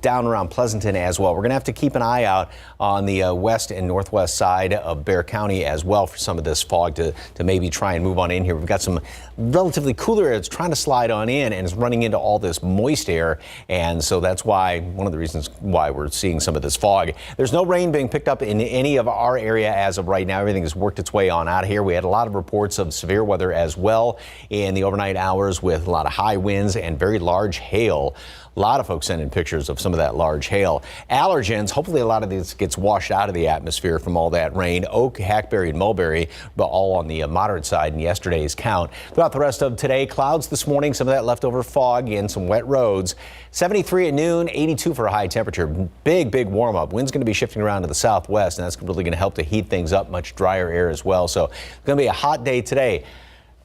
down around Pleasanton as well. We're going to have to keep an eye out on the west and northwest side of Bexar County as well for some of this fog to maybe try and move on in here. We've got some relatively cooler air that's trying to slide on in and is running into all this moist air, and so that's why one of the reasons why we're seeing some of this fog. There's no rain being picked up in any of our area as of right now. Everything has worked its way on out of here. We had a lot of reports of severe weather as well in the overnight hours with a lot of high winds and very large hail. A lot of folks sending pictures of some of that large hail. Allergens, hopefully a lot of this gets washed out of the atmosphere from all that rain. Oak, hackberry, and mulberry, but all on the moderate side in yesterday's count. Throughout the rest of today, clouds this morning, some of that leftover fog and some wet roads. 73 at noon, 82 for a high temperature. Big warm up. Wind's going to be shifting around to the southwest, and that's really going to help to heat things up. Much drier air as well. So it's going to be a hot day today.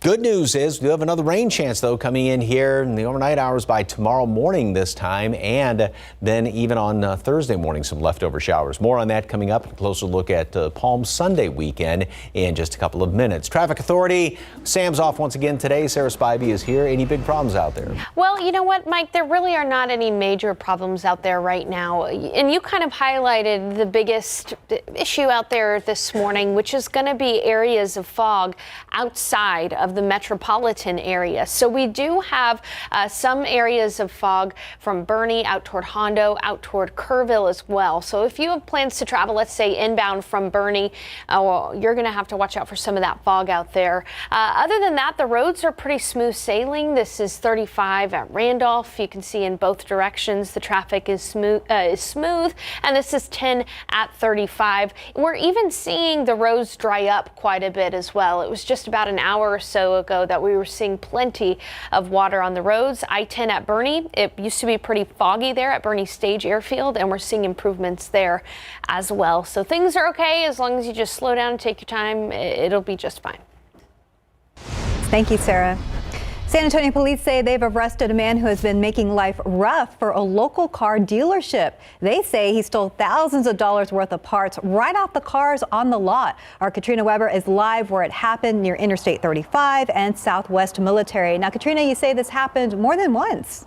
Good news is we have another rain chance, though, coming in here in the overnight hours by tomorrow morning this time, and then even on Thursday morning, some leftover showers. More on that coming up. A closer look at Palm Sunday weekend in just a couple of minutes. Traffic Authority, Sam's off once again today. Sarah Spivey is here. Any big problems out there? Well, you know what, Mike, there really are not any major problems out there right now. And you kind of highlighted the biggest issue out there this morning, which is going to be areas of fog outside of the metropolitan area. So we do have some areas of fog from Bernie out toward Hondo, out toward Kerrville as well. So if you have plans to travel, let's say inbound from Bernie, you're going to have to watch out for some of that fog out there. Other than that, the roads are pretty smooth sailing. This is 35 at Randolph. You can see in both directions the traffic is smooth, and this is 10 at 35. We're even seeing the roads dry up quite a bit as well. It was just about an hour or so ago that we were seeing plenty of water on the roads. I-10 at Bernie, it used to be pretty foggy there at Bernie Stage Airfield, and we're seeing improvements there as well. So things are okay as long as you just slow down and take your time. It'll be just fine. Thank you, Sarah. San Antonio police say they've arrested a man who has been making life rough for a local car dealership. They say he stole thousands of dollars worth of parts right off the cars on the lot. Our Katrina Weber is live where it happened near Interstate 35 and Southwest Military. Now, Katrina, you say this happened more than once.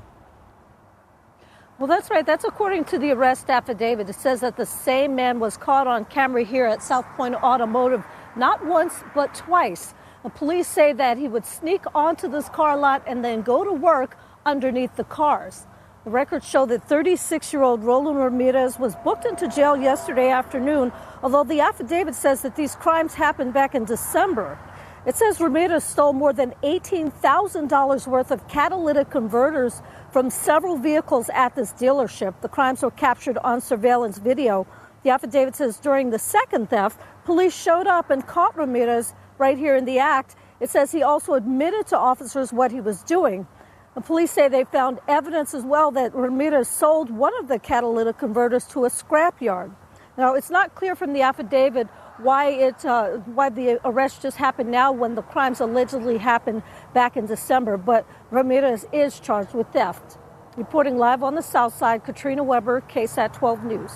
Well, that's right. That's according to the arrest affidavit. It says that the same man was caught on camera here at South Point Automotive not once, but twice. The police say that he would sneak onto this car lot and then go to work underneath the cars. The records show that 36-year-old Roland Ramirez was booked into jail yesterday afternoon, although the affidavit says that these crimes happened back in December. It says Ramirez stole more than $18,000 worth of catalytic converters from several vehicles at this dealership. The crimes were captured on surveillance video. The affidavit says during the second theft, police showed up and caught Ramirez right here in the act. It says he also admitted to officers what he was doing. The police say they found evidence as well that Ramirez sold one of the catalytic converters to a scrapyard. Now, it's not clear from the affidavit why the arrest just happened now when the crimes allegedly happened back in December, but Ramirez is charged with theft. Reporting live on the South Side, Katrina Weber, KSAT 12 News.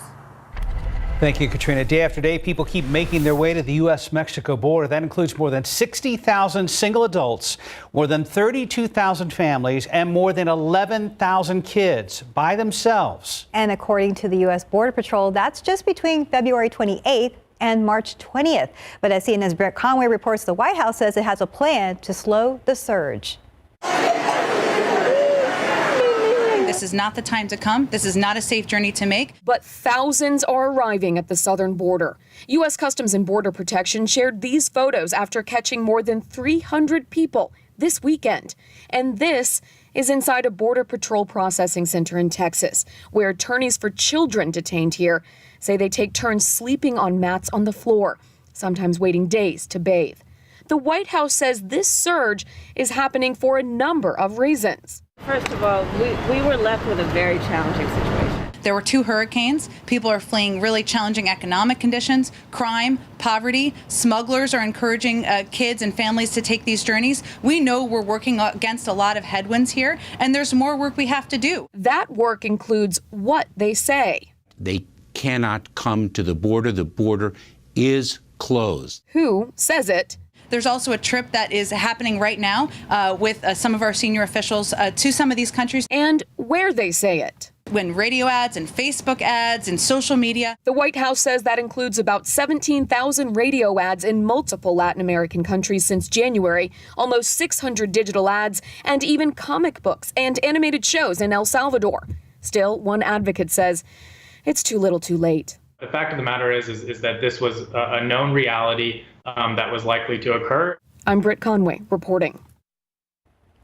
Thank you, Katrina. Day after day, people keep making their way to the U.S.-Mexico border. That includes more than 60,000 single adults, more than 32,000 families, and more than 11,000 kids by themselves. And according to the U.S. Border Patrol, that's just between February 28th and March 20th. But as CNN's Brett Conway reports, the White House says it has a plan to slow the surge. This is not the time to come. This is not a safe journey to make. But thousands are arriving at the southern border. U.S. Customs and Border Protection shared these photos after catching more than 300 people this weekend. And this is inside a Border Patrol processing center in Texas, where attorneys for children detained here say they take turns sleeping on mats on the floor, sometimes waiting days to bathe. The White House says this surge is happening for a number of reasons. First of all, we were left with a very challenging situation. There were 2 hurricanes. People are fleeing really challenging economic conditions, crime, poverty. Smugglers are encouraging kids and families to take these journeys. We know we're working against a lot of headwinds here, and there's more work we have to do. That work includes what they say. They cannot come to the border. The border is closed. Who says it? There's also a trip that is happening right now with some of our senior officials to some of these countries. And where they say it. When radio ads and Facebook ads and social media. The White House says that includes about 17,000 radio ads in multiple Latin American countries since January, almost 600 digital ads, and even comic books and animated shows in El Salvador. Still, one advocate says it's too little too late. The fact of the matter is that this was a known reality that was likely to occur. I'm Britt Conway reporting.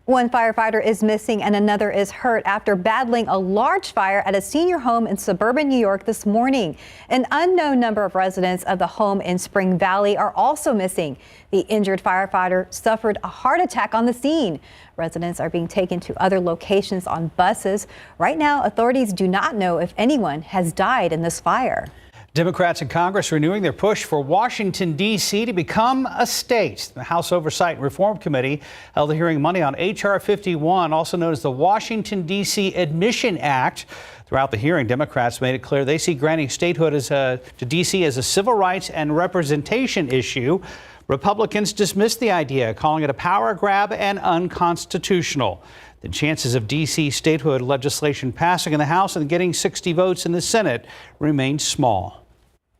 One firefighter is missing and another is hurt after battling a large fire at a senior home in suburban New York this morning. An unknown number of residents of the home in Spring Valley are also missing. The injured firefighter suffered a heart attack on the scene. Residents are being taken to other locations on buses. Right now, authorities do not know if anyone has died in this fire. Democrats in Congress renewing their push for Washington, D.C. to become a state. The House Oversight and Reform Committee held a hearing Monday on H.R. 51, also known as the Washington, D.C. Admission Act. Throughout the hearing, Democrats made it clear they see granting statehood to D.C. as a civil rights and representation issue. Republicans dismissed the idea, calling it a power grab and unconstitutional. The chances of D.C. statehood legislation passing in the House and getting 60 votes in the Senate remain small.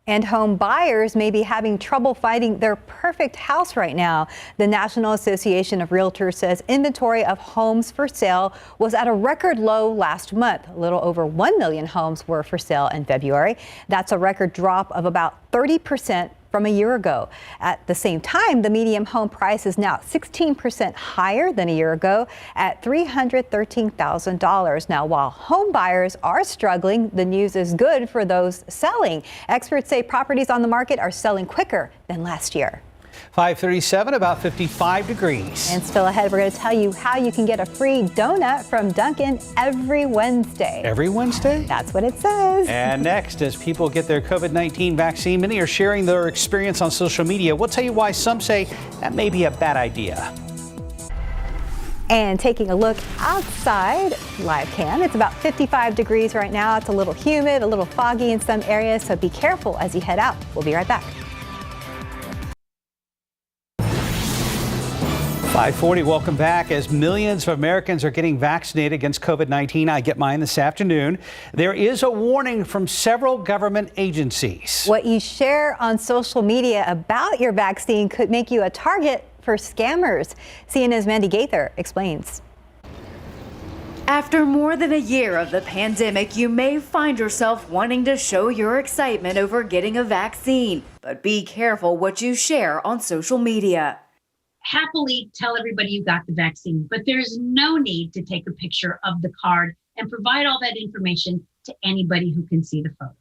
And home buyers may be having trouble finding their perfect house right now. The National Association of Realtors says inventory of homes for sale was at a record low last month. A little over 1 million homes were for sale in February. That's a record drop of about 30% from a year ago. At the same time, the median home price is now 16% higher than a year ago at $313,000. Now, while home buyers are struggling, the news is good for those selling. Experts say properties on the market are selling quicker than last year. 537, about 55 degrees. And still ahead, we're going to tell you how you can get a free donut from Dunkin' every Wednesday. Every Wednesday? That's what it says. And next, as people get their COVID-19 vaccine, many are sharing their experience on social media. We'll tell you why some say that may be a bad idea. And taking a look outside, live cam, it's about 55 degrees right now. It's a little humid, a little foggy in some areas, so be careful as you head out. We'll be right back. 540, welcome back. As millions of Americans are getting vaccinated against COVID-19, I get mine this afternoon. There is a warning from several government agencies. What you share on social media about your vaccine could make you a target for scammers. CNN's Mandy Gaither explains. After more than a year of the pandemic, you may find yourself wanting to show your excitement over getting a vaccine. But be careful what you share on social media. Happily tell everybody you got the vaccine, but there's no need to take a picture of the card and provide all that information to anybody who can see the photo.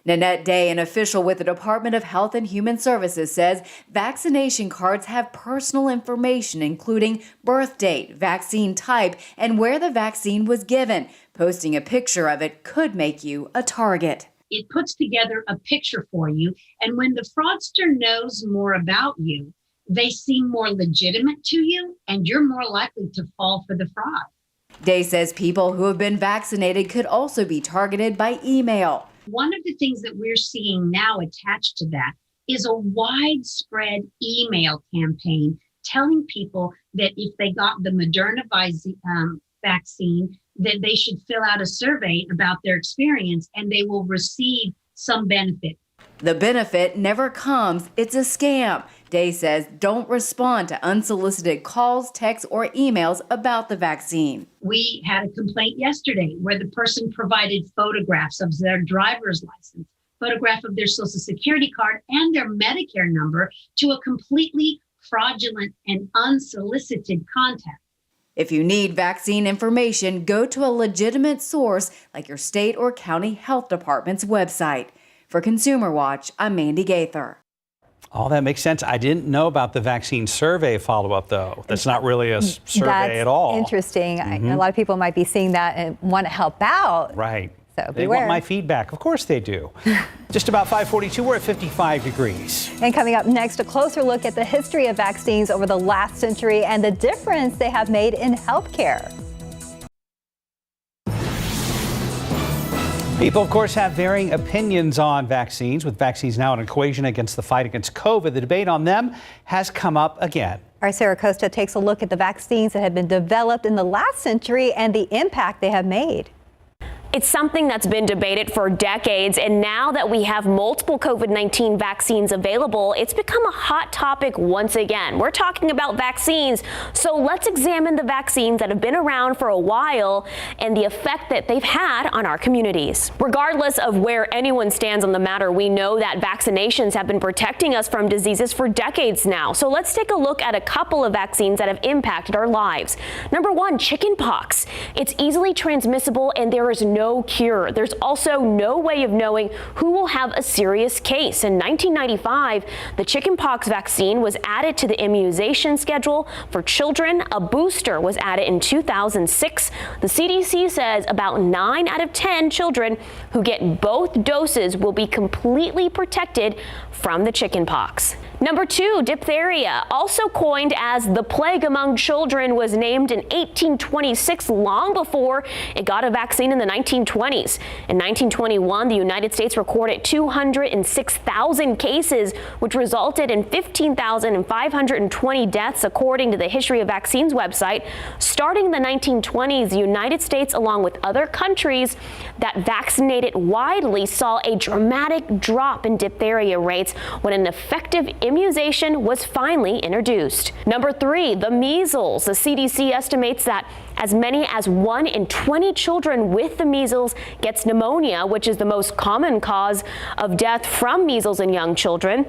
Nanette Day, an official with the Department of Health and Human Services, says vaccination cards have personal information, including birth date, vaccine type, and where the vaccine was given. Posting a picture of it could make you a target. It puts together a picture for you, and when the fraudster knows more about you, they seem more legitimate to you, and you're more likely to fall for the fraud. Day says people who have been vaccinated could also be targeted by email. One of the things that we're seeing now attached to that is a widespread email campaign telling people that if they got the Moderna vaccine, that they should fill out a survey about their experience and they will receive some benefit. The benefit never comes. It's a scam. Day says don't respond to unsolicited calls, texts, or emails about the vaccine. We had a complaint yesterday where the person provided photographs of their driver's license, photograph of their Social Security card, and their Medicare number to a completely fraudulent and unsolicited contact. If you need vaccine information, go to a legitimate source like your state or county health department's website. For Consumer Watch, I'm Mandy Gaither. All that makes sense. I didn't know about the vaccine survey follow-up, though. That's not really a survey at all. Interesting. A lot of people might be seeing that and want to help out. Right. So they want my feedback. Of course they do. Just about 5:42. We're at 55 degrees. And coming up next, a closer look at the history of vaccines over the last century and the difference they have made in healthcare. People, of course, have varying opinions on vaccines. With vaccines now an equation against the fight against COVID, the debate on them has come up again. Our Sarah Costa takes a look at the vaccines that have been developed in the last century and the impact they have made. It's something that's been debated for decades, and now that we have multiple COVID-19 vaccines available, it's become a hot topic once again. We're talking about vaccines, so let's examine the vaccines that have been around for a while and the effect that they've had on our communities. Regardless of where anyone stands on the matter, we know that vaccinations have been protecting us from diseases for decades now. So let's take a look at a couple of vaccines that have impacted our lives. Number one, chickenpox. It's easily transmissible and there is no cure. There's also no way of knowing who will have a serious case. In 1995, the chickenpox vaccine was added to the immunization schedule for children. A booster was added in 2006. The CDC says about 9 out of 10 children who get both doses will be completely protected from the chickenpox. Number two, diphtheria, also coined as the plague among children, was named in 1826, long before it got a vaccine in the 1920s. In 1921, the United States recorded 206,000 cases, which resulted in 15,520 deaths, according to the History of Vaccines website. Starting in the 1920s, the United States, along with other countries that vaccinated widely, saw a dramatic drop in diphtheria rates when an effective immunization was finally introduced. Number three, the measles. The CDC estimates that as many as 1 in 20 children with the measles gets pneumonia, which is the most common cause of death from measles in young children.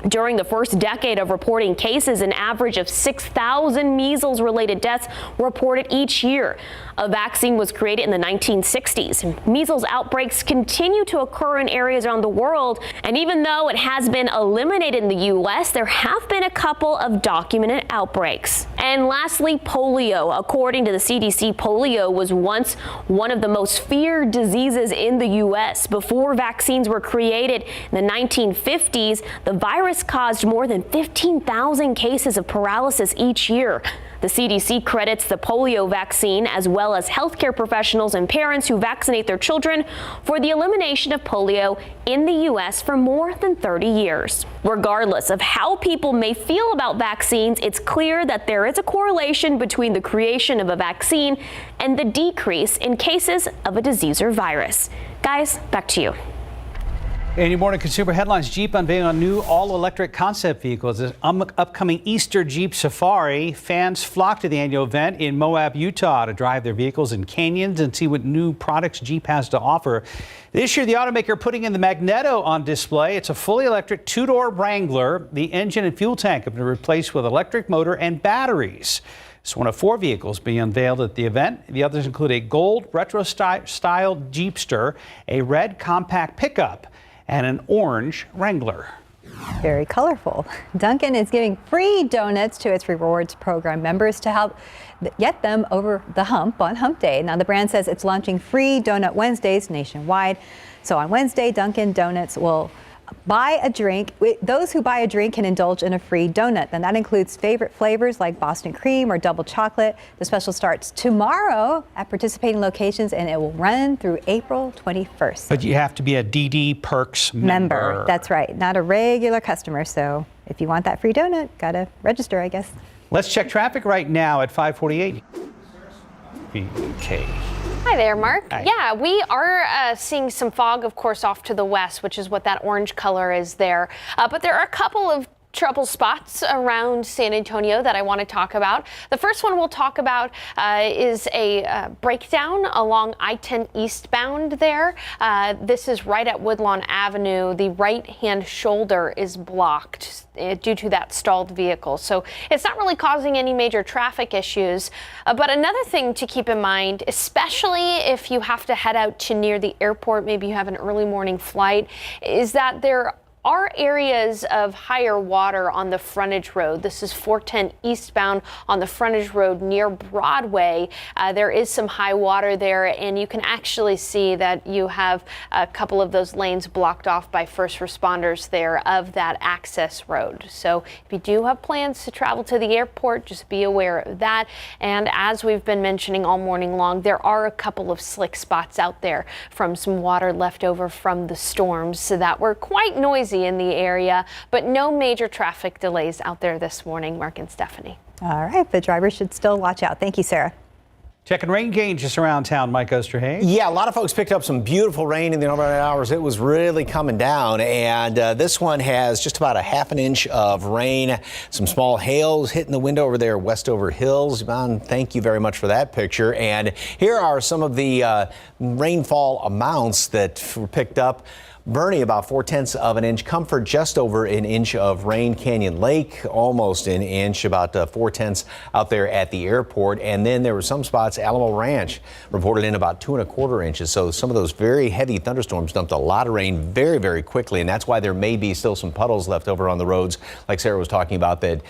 During the first decade of reporting cases, an average of 6,000 measles-related deaths were reported each year. A vaccine was created in the 1960s. Measles outbreaks continue to occur in areas around the world, and even though it has been eliminated in the U.S., there have been a couple of documented outbreaks. And lastly, polio. According to the CDC, polio was once one of the most feared diseases in the U.S. Before vaccines were created in the 1950s, the virus caused more than 15,000 cases of paralysis each year. The CDC credits the polio vaccine, as well as healthcare professionals and parents who vaccinate their children, for the elimination of polio in the U.S. for more than 30 years. Regardless of how people may feel about vaccines, it's clear that there is a correlation between the creation of a vaccine and the decrease in cases of a disease or virus. Guys, back to you. In your morning consumer headlines, Jeep unveiling a new all-electric concept vehicle. It's an upcoming Easter Jeep Safari. Fans flock to the annual event in Moab, Utah to drive their vehicles in canyons and see what new products Jeep has to offer. This year, the automaker putting in the Magneto on display. It's a fully electric two-door Wrangler. The engine and fuel tank have been replaced with electric motor and batteries. It's one of 4 vehicles being unveiled at the event. The others include a gold retro-style Jeepster, a red compact pickup, and an orange Wrangler. Very colorful. Dunkin' is giving free donuts to its rewards program members to help get them over the hump on Hump Day. Now, the brand says it's launching free Donut Wednesdays nationwide. So on Wednesday, Dunkin' Donuts will buy a drink. Those who buy a drink can indulge in a free donut, and that includes favorite flavors like Boston cream or double chocolate. The special starts tomorrow at participating locations, and it will run through April 21st. But you have to be a DD Perks member. That's right, not a regular customer. So if you want that free donut, gotta register, I guess. Let's check traffic right now at 5:48. Okay. Hi there, Mark. Hi. Yeah, we are seeing some fog, of course, off to the west, which is what that orange color is there. But there are a couple of trouble spots around San Antonio that I want to talk about. The first one we'll talk about is a breakdown along I-10 eastbound there. This is right at Woodlawn Avenue. The right-hand shoulder is blocked due to that stalled vehicle. So it's not really causing any major traffic issues. But another thing to keep in mind, especially if you have to head out to near the airport, maybe you have an early morning flight, is that there are areas of higher water on the frontage road. This is 410 eastbound on the frontage road near Broadway. There is some high water there, and you can actually see that you have a couple of those lanes blocked off by first responders there of that access road. So if you do have plans to travel to the airport, just be aware of that. And as we've been mentioning all morning long, there are a couple of slick spots out there from some water left over from the storms, so that were quite noisy in the area, but no major traffic delays out there this morning. Mark and Stephanie. All right, but drivers should still watch out. Thank you, Sarah. Checking rain gauges around town, Mike Osterhage. Yeah, a lot of folks picked up some beautiful rain in the overnight hours. It was really coming down, and this one has just about a half an inch of rain. Some small hails hitting the window over there, Westover Hills. Yvonne, thank you very much for that picture. And here are some of the rainfall amounts that were picked up. Bernie, about 4/10 of an inch. Comfort, just over an inch of rain. Canyon Lake, almost an inch, about 4/10 out there at the airport. And then there were some spots, Alamo Ranch reported in about 2 1/4 inches. So some of those very heavy thunderstorms dumped a lot of rain very, very quickly. And that's why there may be still some puddles left over on the roads, like Sarah was talking about, that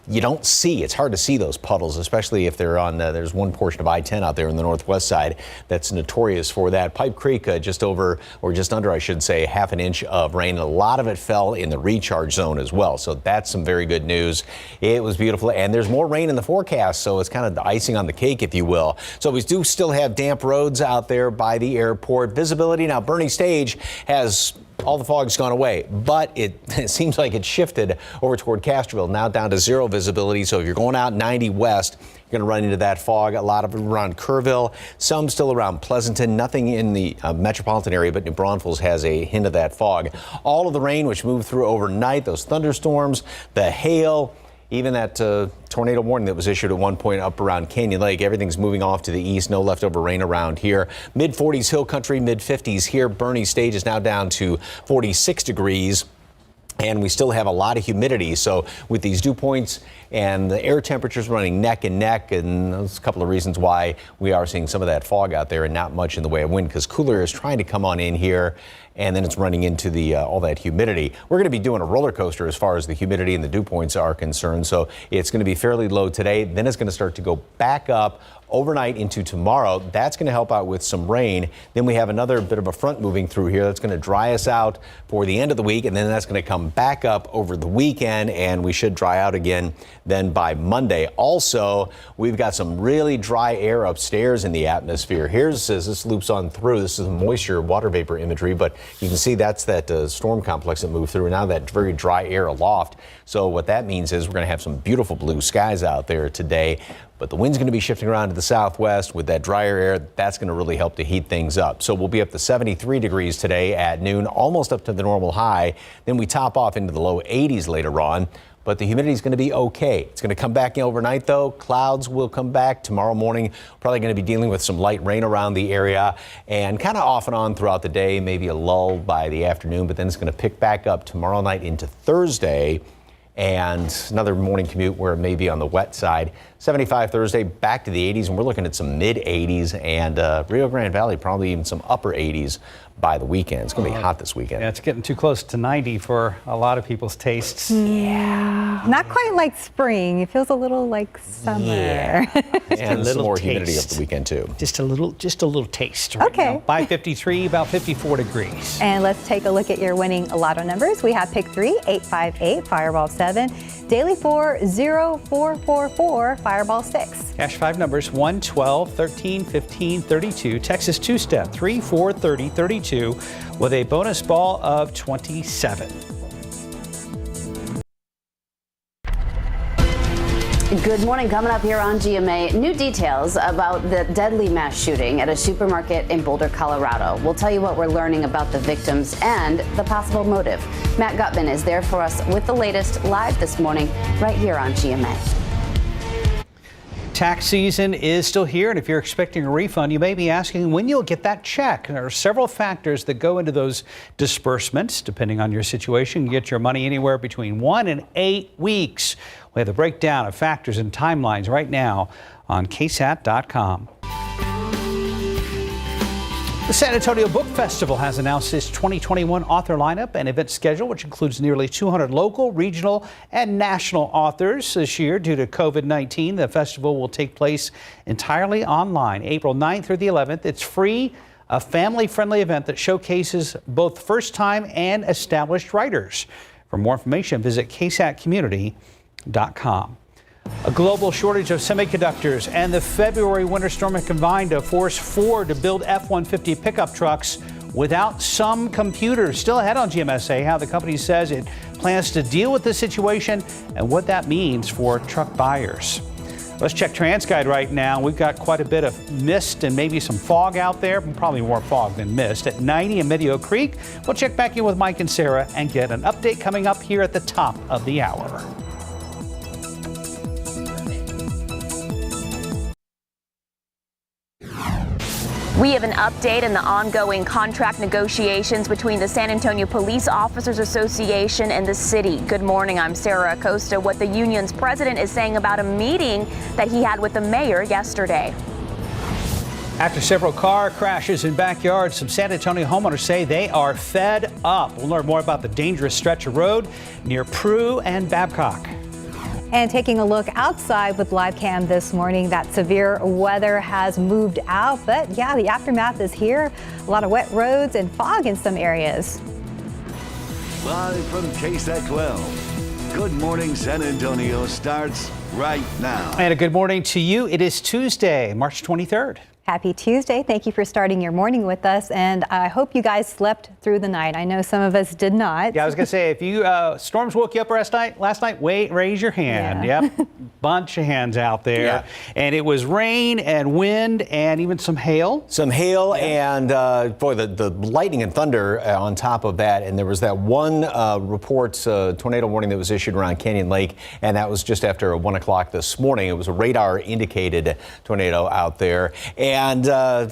you don't see. It's hard to see those puddles, especially if they're on, there's one portion of I-10 out there in the northwest side that's notorious for that. Pipe Creek, just over, or just under, I should say, half an inch of rain. A lot of it fell in the recharge zone as well. So that's some very good news. It was beautiful. And there's more rain in the forecast, so it's kind of the icing on the cake, if you will. So we do still have damp roads out there by the airport. Visibility now, Bernie Stage has all the fog's gone away, but it seems like it shifted over toward Castroville, now down to 0 visibility. So if you're going out 90 west, you're going to run into that fog. A lot of it around Kerrville, some still around Pleasanton, nothing in the metropolitan area, but New Braunfels has a hint of that fog. All of the rain which moved through overnight, those thunderstorms, the hail, even that tornado warning that was issued at one point up around Canyon Lake, everything's moving off to the east. No leftover rain around here. Mid-40s hill country, mid-50s here. Bernie Stage is now down to 46 degrees. And we still have a lot of humidity. So with these dew points and the air temperatures running neck and neck, and there's a couple of reasons why we are seeing some of that fog out there and not much in the way of wind, because cooler air is trying to come on in here, and then it's running into the all that humidity. We're going to be doing a roller coaster as far as the humidity and the dew points are concerned. So it's going to be fairly low today. Then it's going to start to go back up overnight into tomorrow. That's going to help out with some rain. Then we have another bit of a front moving through here that's going to dry us out for the end of the week, and then that's going to come back up over the weekend, and we should dry out again then by Monday. Also, we've got some really dry air upstairs in the atmosphere. Here's, as this loops on through, this is moisture, water vapor imagery, but you can see that's that storm complex that moved through, and now that very dry air aloft. So what that means is we're going to have some beautiful blue skies out there today. But the wind's going to be shifting around to the southwest with that drier air. That's going to really help to heat things up. So we'll be up to 73 degrees today at noon, almost up to the normal high. Then we top off into the low 80s later on. But the humidity is going to be okay. It's going to come back overnight, though. Clouds will come back tomorrow morning. Probably going to be dealing with some light rain around the area and kind of off and on throughout the day, maybe a lull by the afternoon. But then it's going to pick back up tomorrow night into Thursday. And another morning commute where it may be on the wet side. 75 Thursday, back to the 80s, and we're looking at some mid 80s, and Rio Grande Valley probably even some upper 80s by the weekend. It's going to be hot this weekend. Yeah, it's getting too close to 90 for a lot of people's tastes. Yeah. Not quite like spring. It feels a little like summer. Yeah. And a some more taste. humidity over the weekend, too. Just a little taste. Right Okay. Now. By 53, about 54 degrees. And let's take a look at your winning lotto numbers. We have pick 3, 858, Fireball 7, Daily 4, 0444, Fireball 6. Cash 5 numbers 1, 12, 13, 15, 32. Texas 2-step 3, 4, 30, 32 with a bonus ball of 27. Good morning. Coming up here on GMA, new details about the deadly mass shooting at a supermarket in Boulder, Colorado. We'll tell you what we're learning about the victims and the possible motive. Matt Gutman is there for us with the latest live this morning right here on GMA. Tax season is still here, and if you're expecting a refund, you may be asking when you'll get that check. There are several factors that go into those disbursements. Depending on your situation, you get your money anywhere between 1 and 8 weeks. We have the breakdown of factors and timelines right now on KSAT.com. The San Antonio Book Festival has announced its 2021 author lineup and event schedule, which includes nearly 200 local, regional, and national authors. This year, due to COVID-19, the festival will take place entirely online, April 9th through the 11th. It's free, a family-friendly event that showcases both first-time and established writers. For more information, visit ksatcommunity.com. A global shortage of semiconductors and the February winter storm combined to force Ford to build F-150 pickup trucks without some computers. Still ahead on GMSA, how the company says it plans to deal with this situation and what that means for truck buyers. Let's check TransGuide right now. We've got quite a bit of mist and maybe some fog out there, probably more fog than mist, at 90 in Medio Creek. We'll check back in with Mike and Sarah and get an update coming up here at the top of the hour. We have an update in the ongoing contract negotiations between the San Antonio Police Officers Association and the city. Good morning, I'm Sarah Acosta. What the union's president is saying about a meeting that he had with the mayor yesterday. After several car crashes in backyards, some San Antonio homeowners say they are fed up. We'll learn more about the dangerous stretch of road near Prue and Babcock. And taking a look outside with live cam this morning, that severe weather has moved out. But yeah, the aftermath is here. A lot of wet roads and fog in some areas. Live from KSAT 12. Good morning, San Antonio starts right now. And a good morning to you. It is Tuesday, March 23rd. Happy Tuesday. Thank you for starting your morning with us. And I hope you guys slept through the night. I know some of us did not. Yeah, I was going to say, if you storms woke you up last night, raise your hand. Yeah. Yep. Bunch of hands out there. Yeah. And it was rain and wind and even some hail. Some hail and, boy, the lightning and thunder on top of that. And there was that one tornado warning that was issued around Canyon Lake. And that was just after 1 o'clock this morning. It was a radar indicated tornado out there. And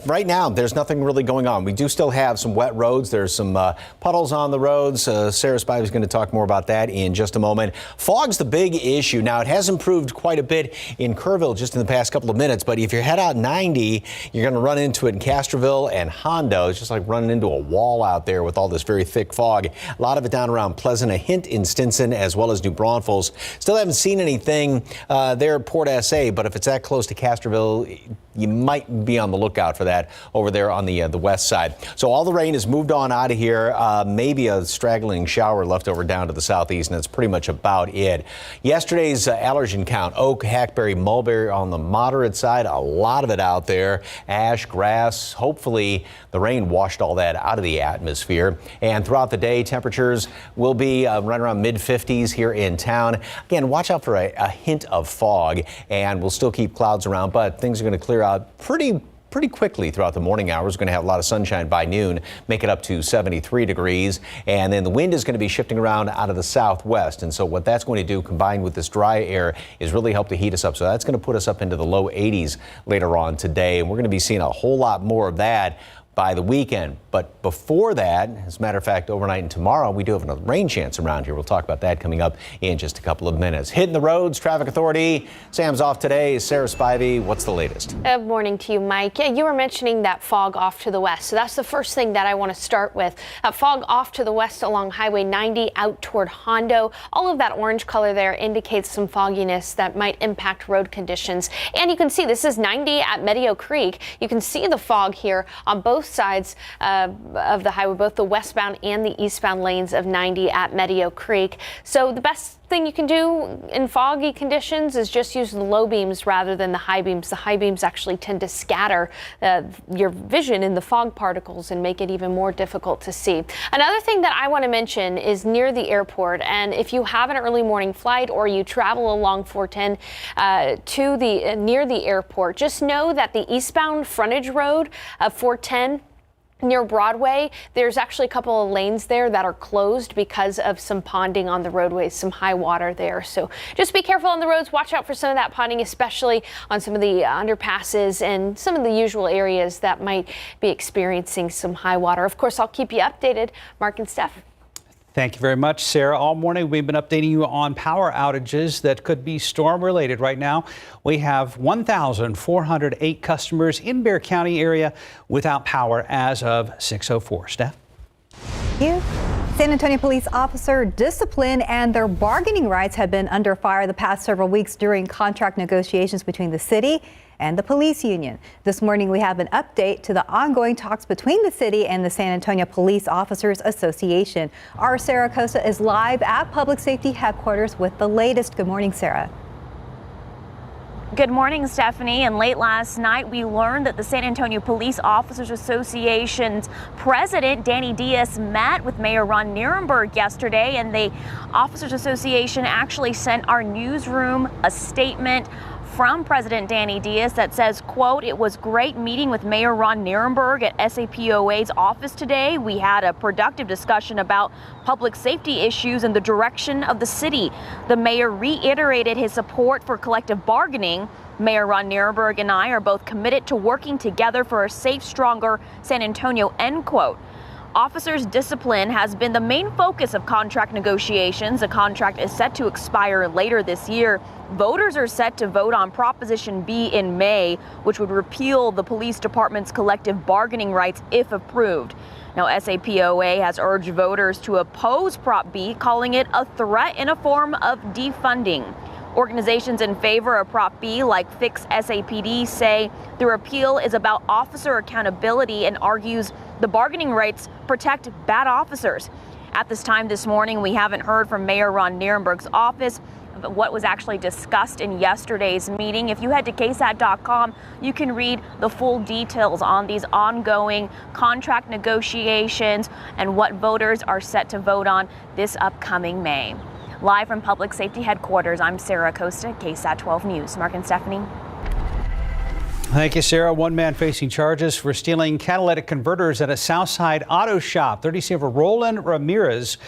right now, there's nothing really going on. We do still have some wet roads. There's some puddles on the roads. Sarah Spivey is going to talk more about that in just a moment. Fog's the big issue. Now, it has improved quite a bit in Kerrville just in the past couple of minutes. But if you head out 90, you're going to run into it in Castroville and Hondo. It's just like running into a wall out there with all this very thick fog. A lot of it down around Pleasant, a hint in Stinson, as well as New Braunfels. Still haven't seen anything there at Port SA, but if it's that close to Castroville, you might be on the lookout for that over there on the west side. So all the rain has moved on out of here. Maybe a straggling shower left over down to the southeast, and that's pretty much about it. Yesterday's allergen count, oak, hackberry, mulberry on the moderate side, a lot of it out there. Ash, grass, hopefully the rain washed all that out of the atmosphere. And throughout the day, temperatures will be right around mid-50s here in town. Again, watch out for a hint of fog, and we'll still keep clouds around, but things are going to clear out pretty quickly throughout the morning hours. We're going to have a lot of sunshine by noon, make it up to 73 degrees. And then the wind is going to be shifting around out of the southwest. And so what that's going to do, combined with this dry air, is really help to heat us up. So that's going to put us up into the low 80s later on today. And we're going to be seeing a whole lot more of that by the weekend. But before that, as a matter of fact, overnight and tomorrow, we do have a rain chance around here. We'll talk about that coming up in just a couple of minutes. Hitting the roads, traffic authority. Sam's off today. Sarah Spivey, what's the latest? Good morning to you, Mike. Yeah, you were mentioning that fog off to the west. So that's the first thing that I want to start with. Fog off to the west along Highway 90 out toward Hondo. All of that orange color there indicates some fogginess that might impact road conditions. And you can see this is 90 at Medio Creek. You can see the fog here on both sides of the highway, both the westbound and the eastbound lanes of 90 at Medio Creek. So the best thing you can do in foggy conditions is just use the low beams rather than the high beams. The high beams actually tend to scatter your vision in the fog particles and make it even more difficult to see. Another thing that I want to mention is near the airport, and if you have an early morning flight or you travel along 410 near the airport, just know that the eastbound frontage road of 410 near Broadway, there's actually a couple of lanes there that are closed because of some ponding on the roadways, some high water there. So just be careful on the roads. Watch out for some of that ponding, especially on some of the underpasses and some of the usual areas that might be experiencing some high water. Of course, I'll keep you updated. Mark and Steph. Thank you very much, Sarah. All morning, we've been updating you on power outages that could be storm related. Right now, we have 1,408 customers in Bexar County area without power as of 6:04. Steph? Thank you. San Antonio police officer discipline and their bargaining rights have been under fire the past several weeks during contract negotiations between the city and the police union. This morning, we have an update to the ongoing talks between the city and the San Antonio Police Officers Association. Our Sarah Costa is live at Public Safety Headquarters with the latest. Good morning, Sarah. Good morning, Stephanie. And late last night, we learned that the San Antonio Police Officers Association's president, Danny Diaz, met with Mayor Ron Nirenberg yesterday, and the Officers Association actually sent our newsroom a statement from President Danny Diaz that says, quote, "It was great meeting with Mayor Ron Nirenberg at SAPOA's office today. We had a productive discussion about public safety issues and the direction of the city. The mayor reiterated his support for collective bargaining. Mayor Ron Nirenberg and I are both committed to working together for a safe, stronger San Antonio," end quote. Officers' discipline has been the main focus of contract negotiations. The contract is set to expire later this year. Voters are set to vote on Proposition B in May, which would repeal the police department's collective bargaining rights if approved. Now, SAPOA has urged voters to oppose Prop B, calling it a threat in a form of defunding. Organizations in favor of Prop B, like Fix SAPD, say the repeal is about officer accountability and argues the bargaining rights protect bad officers. At this time this morning, we haven't heard from Mayor Ron Nirenberg's office what was actually discussed in yesterday's meeting. If you head to KSAT.com, you can read the full details on these ongoing contract negotiations and what voters are set to vote on this upcoming May. Live from Public Safety Headquarters, I'm Sarah Costa, KSAT 12 News. Mark and Stephanie. Thank you, Sarah. One man facing charges for stealing catalytic converters at a Southside auto shop. 37-year Roland Ramirez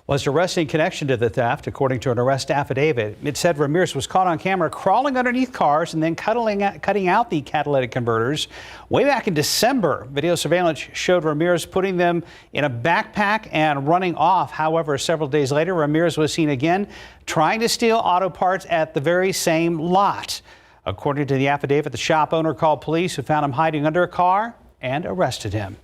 was arrested in connection to the theft, according to an arrest affidavit. It said Ramirez was caught on camera crawling underneath cars and then cutting out the catalytic converters way back in December. Video surveillance showed Ramirez putting them in a backpack and running off. However, several days later, Ramirez was seen again trying to steal auto parts at the very same lot. According to the affidavit, the shop owner called police, who found him hiding under a car and arrested him.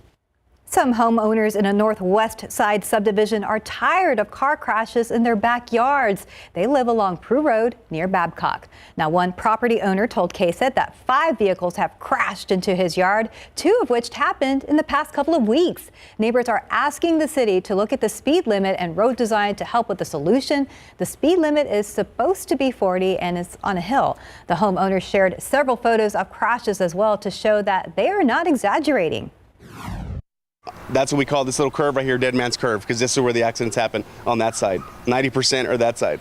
Some homeowners in a Northwest Side subdivision are tired of car crashes in their backyards. They live along Prue Road near Babcock. Now, one property owner told KSAT that 5 vehicles have crashed into his yard, 2 of which happened in the past couple of weeks. Neighbors are asking the city to look at the speed limit and road design to help with the solution. The speed limit is supposed to be 40 and it's on a hill. The homeowners shared several photos of crashes as well to show that they are not exaggerating. That's what we call this little curve right here, Dead Man's Curve, because this is where the accidents happen, on that side. 90% are that side.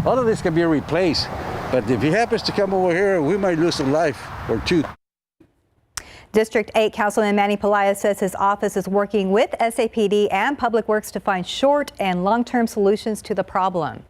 All of this can be replaced, but if he happens to come over here, we might lose a life or 2. District 8 Councilman Manny Pelaez says his office is working with SAPD and Public Works to find short and long-term solutions to the problem.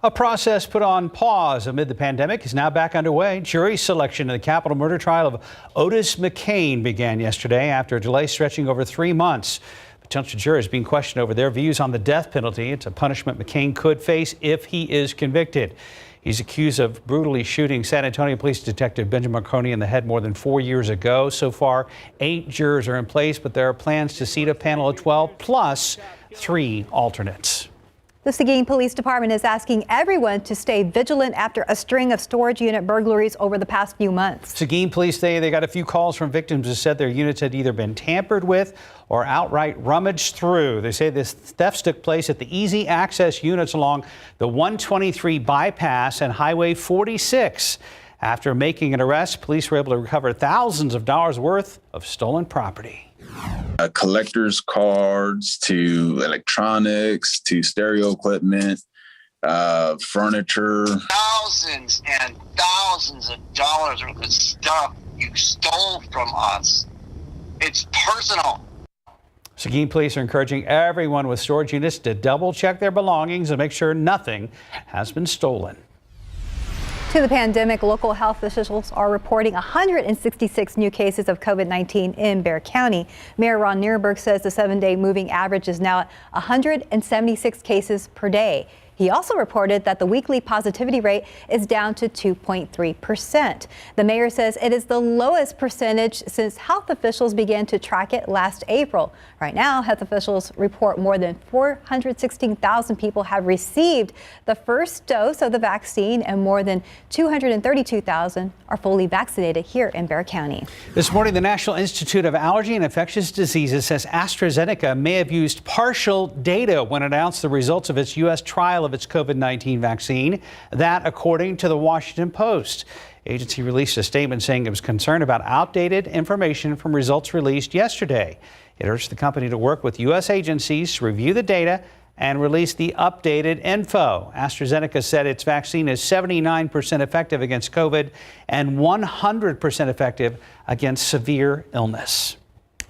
A process put on pause amid the pandemic is now back underway. Jury selection in the capital murder trial of Otis McCain began yesterday after a delay stretching over 3 months. Potential jurors being questioned over their views on the death penalty. It's a punishment McCain could face if he is convicted. He's accused of brutally shooting San Antonio Police Detective Benjamin Marconi in the head more than 4 years ago. So far, 8 jurors are in place, but there are plans to seat a panel of 12 plus 3 alternates. The Seguin Police Department is asking everyone to stay vigilant after a string of storage unit burglaries over the past few months. Seguin police say they got a few calls from victims who said their units had either been tampered with or outright rummaged through. They say this thefts took place at the easy access units along the 123 bypass and Highway 46. After making an arrest, police were able to recover thousands of dollars worth of stolen property. Collector's cards to electronics to stereo equipment, furniture. Thousands and thousands of dollars worth of stuff you stole from us. It's personal. Seguin police are encouraging everyone with storage units to double check their belongings and make sure nothing has been stolen. To the pandemic, local health officials are reporting 166 new cases of COVID-19 in Bexar County. Mayor Ron Nierenberg says the 7-day moving average is now at 176 cases per day. He also reported that the weekly positivity rate is down to 2.3%. The mayor says it is the lowest percentage since health officials began to track it last April. Right now, health officials report more than 416,000 people have received the first dose of the vaccine, and more than 232,000 are fully vaccinated here in Bexar County. This morning, the National Institute of Allergy and Infectious Diseases says AstraZeneca may have used partial data when it announced the results of its U.S. trial of its COVID-19 vaccine. That, according to the Washington Post. The agency released a statement saying it was concerned about outdated information from results released yesterday. It urged the company to work with U.S. agencies to review the data and release the updated info. AstraZeneca said its vaccine is 79% effective against COVID and 100% effective against severe illness.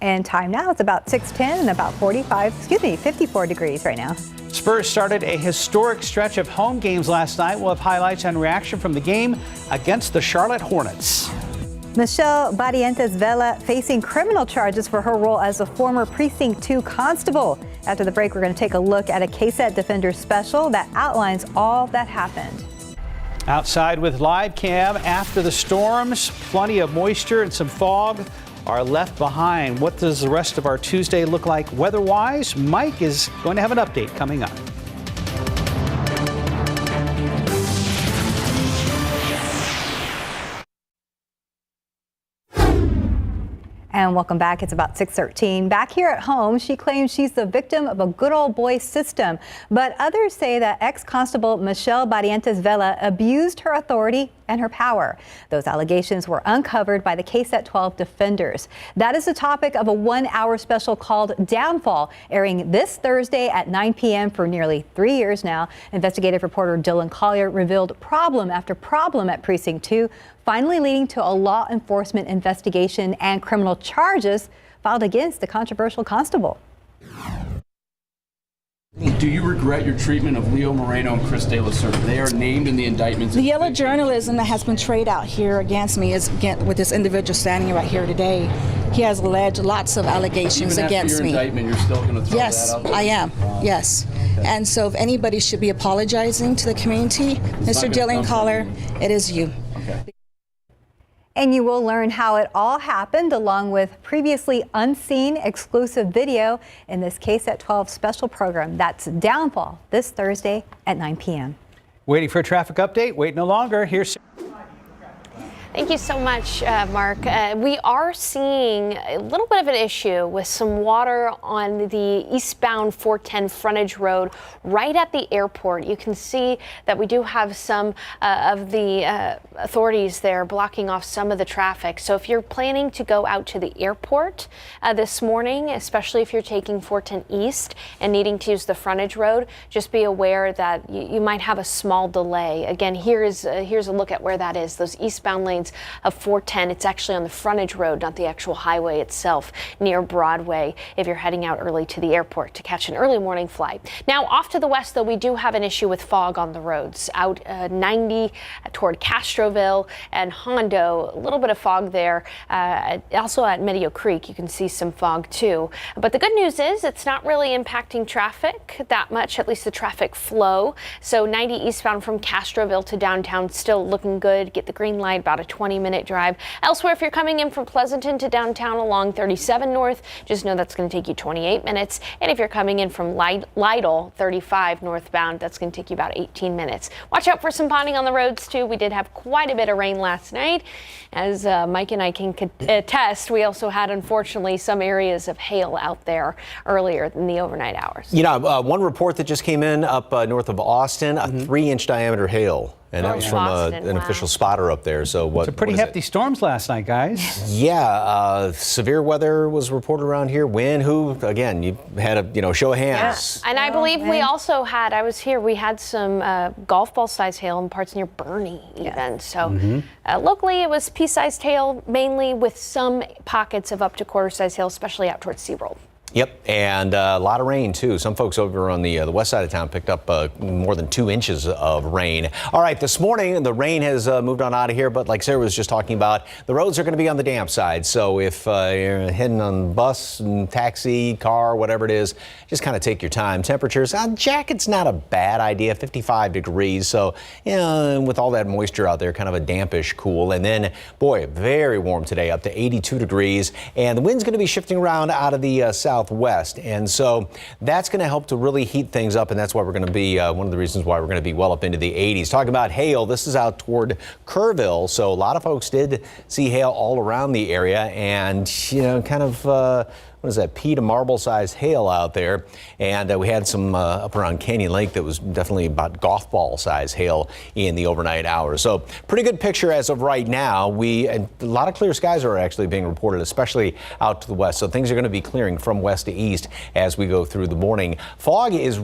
And time now, it's about 6:10 and about 54 degrees right now. Spurs started a historic stretch of home games last night. We'll have highlights and reaction from the game against the Charlotte Hornets. Michelle Barrientos Vela facing criminal charges for her role as a former Precinct 2 constable. After the break, we're going to take a look at a KSAT Defender special that outlines all that happened. Outside with live cam after the storms, plenty of moisture and some fog are left behind. What does the rest of our Tuesday look like weather-wise? Mike is going to have an update coming up. And welcome back. It's about 6:13. Back here at home, she claims she's the victim of a good old boy system. But others say that ex-constable Michelle Barrientos Vela abused her authority and her power. Those allegations were uncovered by the KSAT 12 defenders. That is the topic of a 1-hour special called Downfall, airing this Thursday at 9 p.m. for nearly 3 years now. Investigative reporter Dylan Collier revealed problem after problem at Precinct 2, finally leading to a law enforcement investigation and criminal charges filed against the controversial constable. Do you regret your treatment of Leo Moreno and Chris De La Cerda? They are named in the indictments. The yellow journalism that has been trayed out here against me is with this individual standing right here today. He has alleged lots of allegations Even against after your me. indictment, you're still going to throw Yes, that out there? I am. Wow. Yes. Okay. And so if anybody should be apologizing to the community, Mr. not gonna Dylan come Collar, from you. it is you. Okay. And you will learn how it all happened, along with previously unseen exclusive video in this KSAT 12 special program. That's Downfall this Thursday at 9 p.m. Waiting for a traffic update? Wait no longer. Here's Thank you so much, Mark. We are seeing a little bit of an issue with some water on the eastbound 410 frontage road right at the airport. You can see that we do have some of the authorities there blocking off some of the traffic. So if you're planning to go out to the airport this morning, especially if you're taking 410 East and needing to use the frontage road, just be aware that you might have a small delay. Again, here's a look at where that is, those eastbound lanes of 410. It's actually on the frontage road, not the actual highway itself, near Broadway, if you're heading out early to the airport to catch an early morning flight. Now, off to the west, though, we do have an issue with fog on the roads. Out 90 toward Castroville and Hondo, a little bit of fog there. Also at Medio Creek, you can see some fog too. But the good news is it's not really impacting traffic that much, at least the traffic flow. So 90 eastbound from Castroville to downtown still looking good. Get the green light about a 20-minute drive. Elsewhere, if you're coming in from Pleasanton to downtown along 37 North, just know that's going to take you 28 minutes. And if you're coming in from Lytle 35 northbound, that's going to take you about 18 minutes. Watch out for some ponding on the roads, too. We did have quite a bit of rain last night. As Mike and I can attest, we also had, unfortunately, some areas of hail out there earlier in the overnight hours. You know, one report that just came in up north of Austin, a 3-inch diameter hail. And that was from an official spotter up there. So what? Some pretty hefty storms last night, guys. Yeah, severe weather was reported around here. Wind, again, you had a show of hands. Yeah. And I believe we also had, I was here, we had some golf ball size hail in parts near Bernie even. So locally it was pea-sized hail, mainly with some pockets of up to quarter-size hail, especially out towards SeaWorld. Yep, and a lot of rain, too. Some folks over on the west side of town picked up more than 2 inches of rain. All right, this morning, the rain has moved on out of here, but like Sarah was just talking about, the roads are going to be on the damp side. So if you're heading on bus, taxi, car, whatever it is, just kind of take your time. Temperatures, jacket's not a bad idea, 55 degrees. So, with all that moisture out there, kind of a dampish cool. And then, boy, very warm today, up to 82 degrees. And the wind's going to be shifting around out of the southwest. And so that's going to help to really heat things up. And that's why we're going to be one of the reasons why we're going to be well up into the 80s. Talking about hail, this is out toward Kerrville. So a lot of folks did see hail all around the area and, kind of what is that, pea to marble sized hail out there. And we had some up around Canyon Lake that was definitely about golf ball size hail in the overnight hours. So pretty good picture as of right now. And a lot of clear skies are actually being reported, especially out to the west. So things are going to be clearing from west to east as we go through the morning. Fog is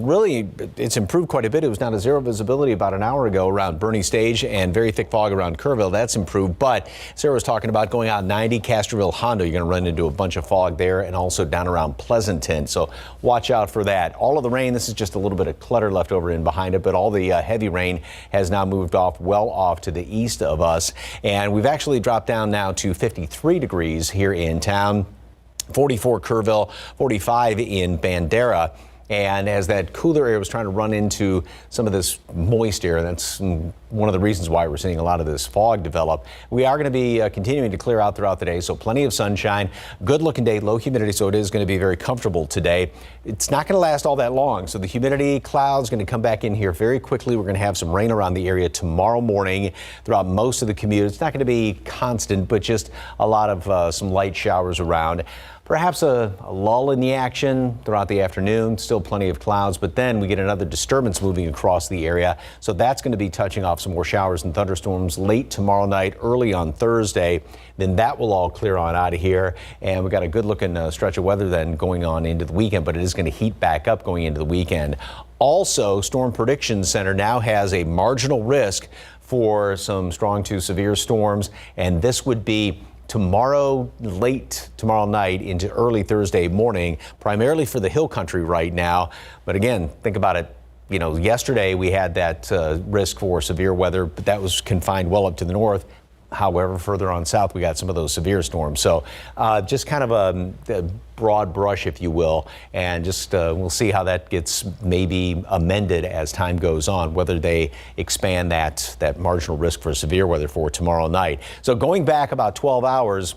it's improved quite a bit. It was down to zero visibility about an hour ago around Bernie Stage and very thick fog around Kerrville. That's improved. But Sarah was talking about going out 90 Castroville Hondo. You're going to run into a bunch of fog there and also down around Pleasanton. So watch out for that. All of the rain, this is just a little bit of clutter left over in behind it, but all the heavy rain has now moved well off to the east of us. And we've actually dropped down now to 53 degrees here in town, 44 Kerrville, 45 in Bandera. And as that cooler air was trying to run into some of this moist air, that's one of the reasons why we're seeing a lot of this fog develop. We are going to be continuing to clear out throughout the day, so plenty of sunshine, good looking day, low humidity, so it is going to be very comfortable today. It's not going to last all that long, so the humidity cloud's going to come back in here very quickly. We're going to have some rain around the area tomorrow morning throughout most of the commute. It's not going to be constant, but just a lot of some light showers around. Perhaps a lull in the action throughout the afternoon, still plenty of clouds, but then we get another disturbance moving across the area. So that's going to be touching off some more showers and thunderstorms late tomorrow night, early on Thursday. Then that will all clear on out of here. And we've got a good looking stretch of weather then going on into the weekend, but it is going to heat back up going into the weekend. Also, Storm Prediction Center now has a marginal risk for some strong to severe storms, and this would be late tomorrow night into early Thursday morning, primarily for the hill country right now. But again, think about it. Yesterday we had that risk for severe weather, but that was confined well up to the north. However, further on south, we got some of those severe storms. So just kind of a broad brush, if you will, and just we'll see how that gets maybe amended as time goes on, whether they expand that marginal risk for severe weather for tomorrow night. So going back about 12 hours,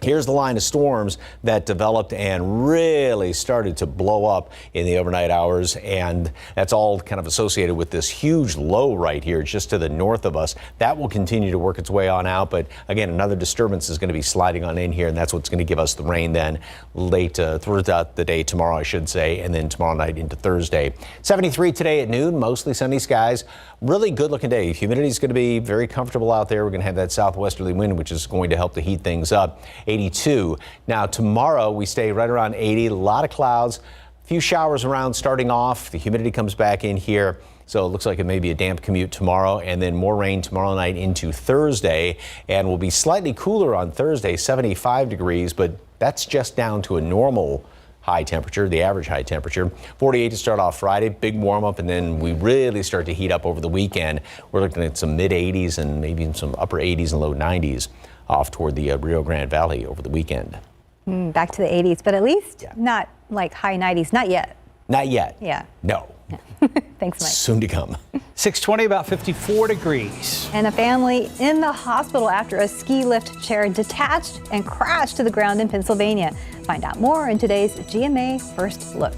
here's the line of storms that developed and really started to blow up in the overnight hours. And that's all kind of associated with this huge low right here just to the north of us. That will continue to work its way on out. But again, another disturbance is going to be sliding on in here. And that's what's going to give us the rain then late throughout the day tomorrow, I should say. And then tomorrow night into Thursday. 73 today at noon, mostly sunny skies. Really good looking day. Humidity is going to be very comfortable out there. We're going to have that southwesterly wind, which is going to help to heat things up. 82. Now tomorrow we stay right around 80. A lot of clouds, a few showers around starting off. The humidity comes back in here. So it looks like it may be a damp commute tomorrow, and then more rain tomorrow night into Thursday, and will be slightly cooler on Thursday, 75 degrees, but that's just down to a normal high temperature, the average high temperature. 48 to start off Friday, big warm up, and then we really start to heat up over the weekend. We're looking at some mid 80s and maybe some upper 80s and low 90s off toward the Rio Grande Valley over the weekend. Back to the 80s, but at least not like high 90s, not yet. Not yet. Yeah. No. Thanks, Mike. Soon to come. 620, about 54 degrees. And a family in the hospital after a ski lift chair detached and crashed to the ground in Pennsylvania. Find out more in today's GMA First Look.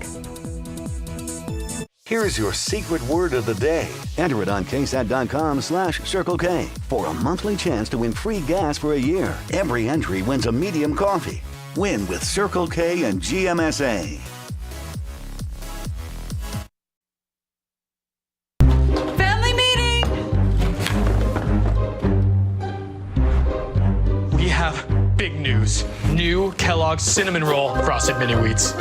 Here's your secret word of the day. Enter it on KSAT.com/Circle K for a monthly chance to win free gas for a year. Every entry wins a medium coffee. Win with Circle K and GMSA. Family meeting! We have big news. New Kellogg's Cinnamon Roll Frosted Mini Wheats.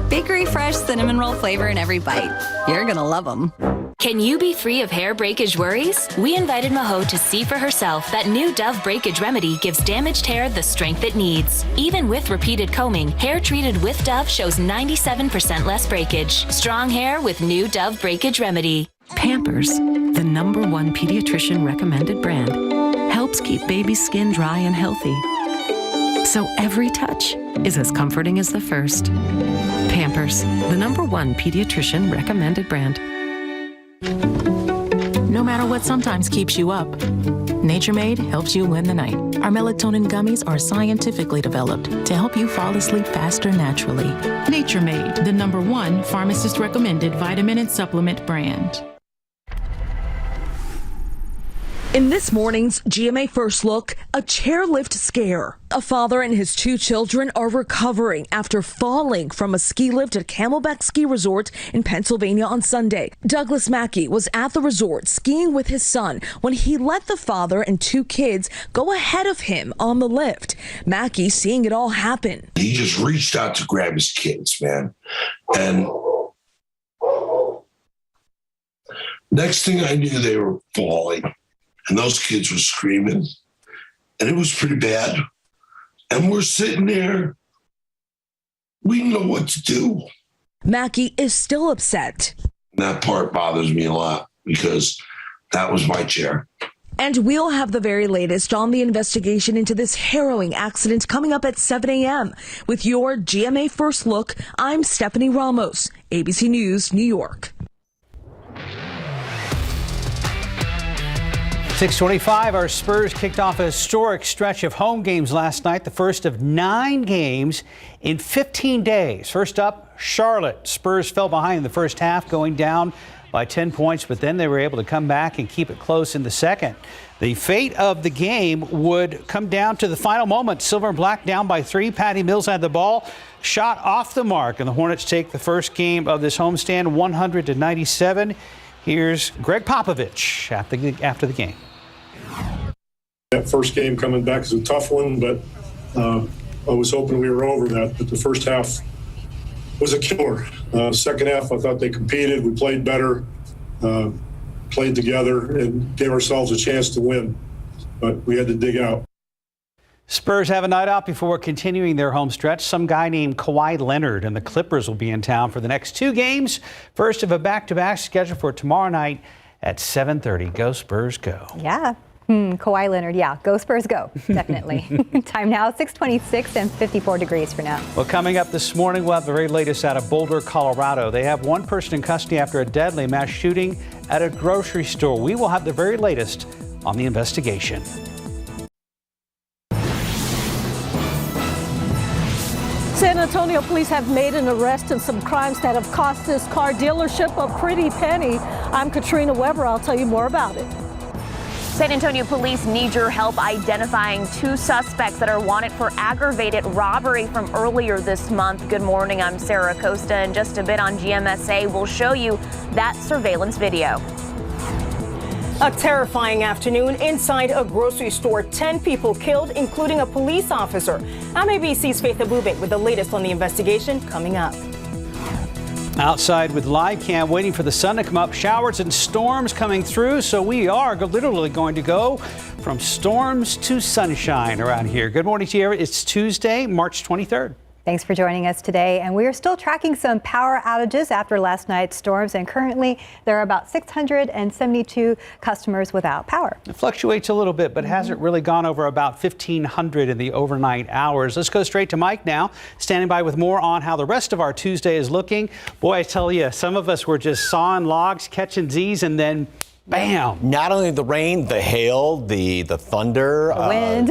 Bakery fresh cinnamon roll flavor in every bite. You're gonna love them. Can you be free of hair breakage worries? We invited Maho to see for herself that new Dove Breakage Remedy gives damaged hair the strength it needs. Even with repeated combing, hair treated with Dove shows 97% less breakage. Strong hair with new Dove Breakage Remedy. Pampers, the #1 pediatrician recommended brand, helps keep baby skin dry and healthy. So every touch is as comforting as the first. Pampers, the #1 pediatrician recommended brand. No matter what sometimes keeps you up, Nature Made helps you win the night. Our melatonin gummies are scientifically developed to help you fall asleep faster naturally. Nature Made, the #1 pharmacist recommended vitamin and supplement brand. In this morning's GMA First Look, a chairlift scare. A father and his 2 children are recovering after falling from a ski lift at Camelback Ski Resort in Pennsylvania on Sunday. Douglas Mackey was at the resort skiing with his son when he let the father and 2 kids go ahead of him on the lift. Mackey seeing it all happen. He just reached out to grab his kids, man. And next thing I knew, they were falling. And those kids were screaming, and it was pretty bad. And we're sitting there. We know what to do. Mackey is still upset. That part bothers me a lot because that was my chair. And we'll have the very latest on the investigation into this harrowing accident coming up at 7 a.m. With your GMA First Look, I'm Stephanie Ramos, ABC News, New York. 6:25, our Spurs kicked off a historic stretch of home games last night, the first of 9 games in 15 days. First up, Charlotte. Spurs fell behind in the first half, going down by 10 points, but then they were able to come back and keep it close in the second. The fate of the game would come down to the final moment. Silver and Black down by 3. Patty Mills had the ball, shot off the mark, and the Hornets take the first game of this homestand, 100-97. Here's Greg Popovich after the game. That first game coming back is a tough one, but I was hoping we were over that. But the first half was a killer. Second half, I thought they competed. We played better, played together, and gave ourselves a chance to win. But we had to dig out. Spurs have a night out before continuing their home stretch. Some guy named Kawhi Leonard and the Clippers will be in town for the next 2 games. First of a back-to-back scheduled for tomorrow night at 7:30. Go Spurs, go. Yeah. Kawhi Leonard. Yeah. Go Spurs, go. Definitely. Time now, 6:26 and 54 degrees for now. Well, coming up this morning, we'll have the very latest out of Boulder, Colorado. They have 1 person in custody after a deadly mass shooting at a grocery store. We will have the very latest on the investigation. San Antonio police have made an arrest in some crimes that have cost this car dealership a pretty penny. I'm Katrina Weber. I'll tell you more about it. San Antonio police need your help identifying 2 suspects that are wanted for aggravated robbery from earlier this month. Good morning, I'm Sarah Costa. In just a bit on GMSA, we'll show you that surveillance video. A terrifying afternoon inside a grocery store. 10 people killed, including a police officer. I'm ABC's Faith Abubik with the latest on the investigation coming up. Outside with live cam, waiting for the sun to come up. Showers and storms coming through, so we are literally going to go from storms to sunshine around here. Good morning to you. It's Tuesday, March 23rd. Thanks for joining us today. And we are still tracking some power outages after last night's storms. And currently there are about 672 customers without power. It fluctuates a little bit, but hasn't really gone over about 1,500 in the overnight hours. Let's go straight to Mike now, standing by with more on how the rest of our Tuesday is looking. Boy, I tell you, some of us were just sawing logs, catching Z's, and then bam. Not only the rain, the hail, the thunder, the wind.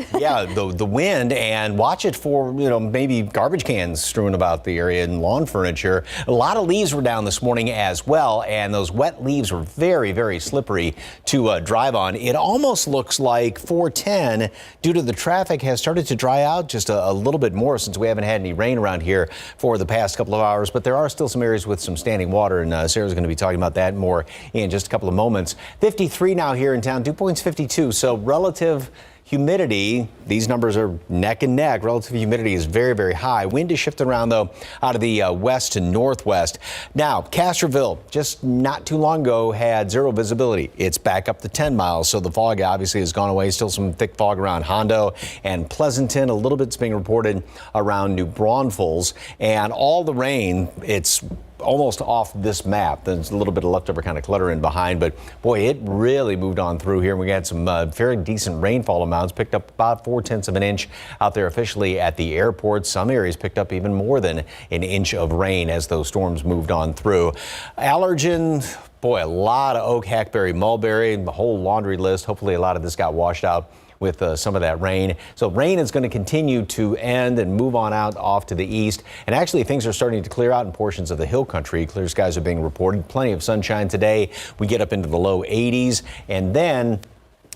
the wind, and watch it for, maybe garbage cans strewn about the area and lawn furniture. A lot of leaves were down this morning as well, and those wet leaves were very, very slippery to drive on. It almost looks like 410, due to the traffic, has started to dry out just a little bit more since we haven't had any rain around here for the past couple of hours. But there are still some areas with some standing water, and Sarah's going to be talking about that more in just a couple of moments. 53 now here in town, dew point's 52, so relative humidity, these numbers are neck and neck. Relative humidity is very, very high. Wind is shifting around, though, out of the west to northwest. Now, Castroville, just not too long ago, had zero visibility. It's back up to 10 miles, so the fog obviously has gone away. Still some thick fog around Hondo and Pleasanton. A little bit's being reported around New Braunfels. And all the rain, it's almost off this map. There's a little bit of leftover kind of clutter in behind, but boy, it really moved on through here. We got some very decent rainfall amounts, picked up about 0.4 of an inch out there officially at the airport. Some areas picked up even more than an inch of rain as those storms moved on through. Allergen, boy, a lot of oak, hackberry, mulberry, the whole laundry list. Hopefully a lot of this got washed out with some of that rain. So rain is going to continue to end and move on out off to the east. And actually things are starting to clear out in portions of the hill country. Clear skies are being reported. Plenty of sunshine today. We get up into the low 80s, and then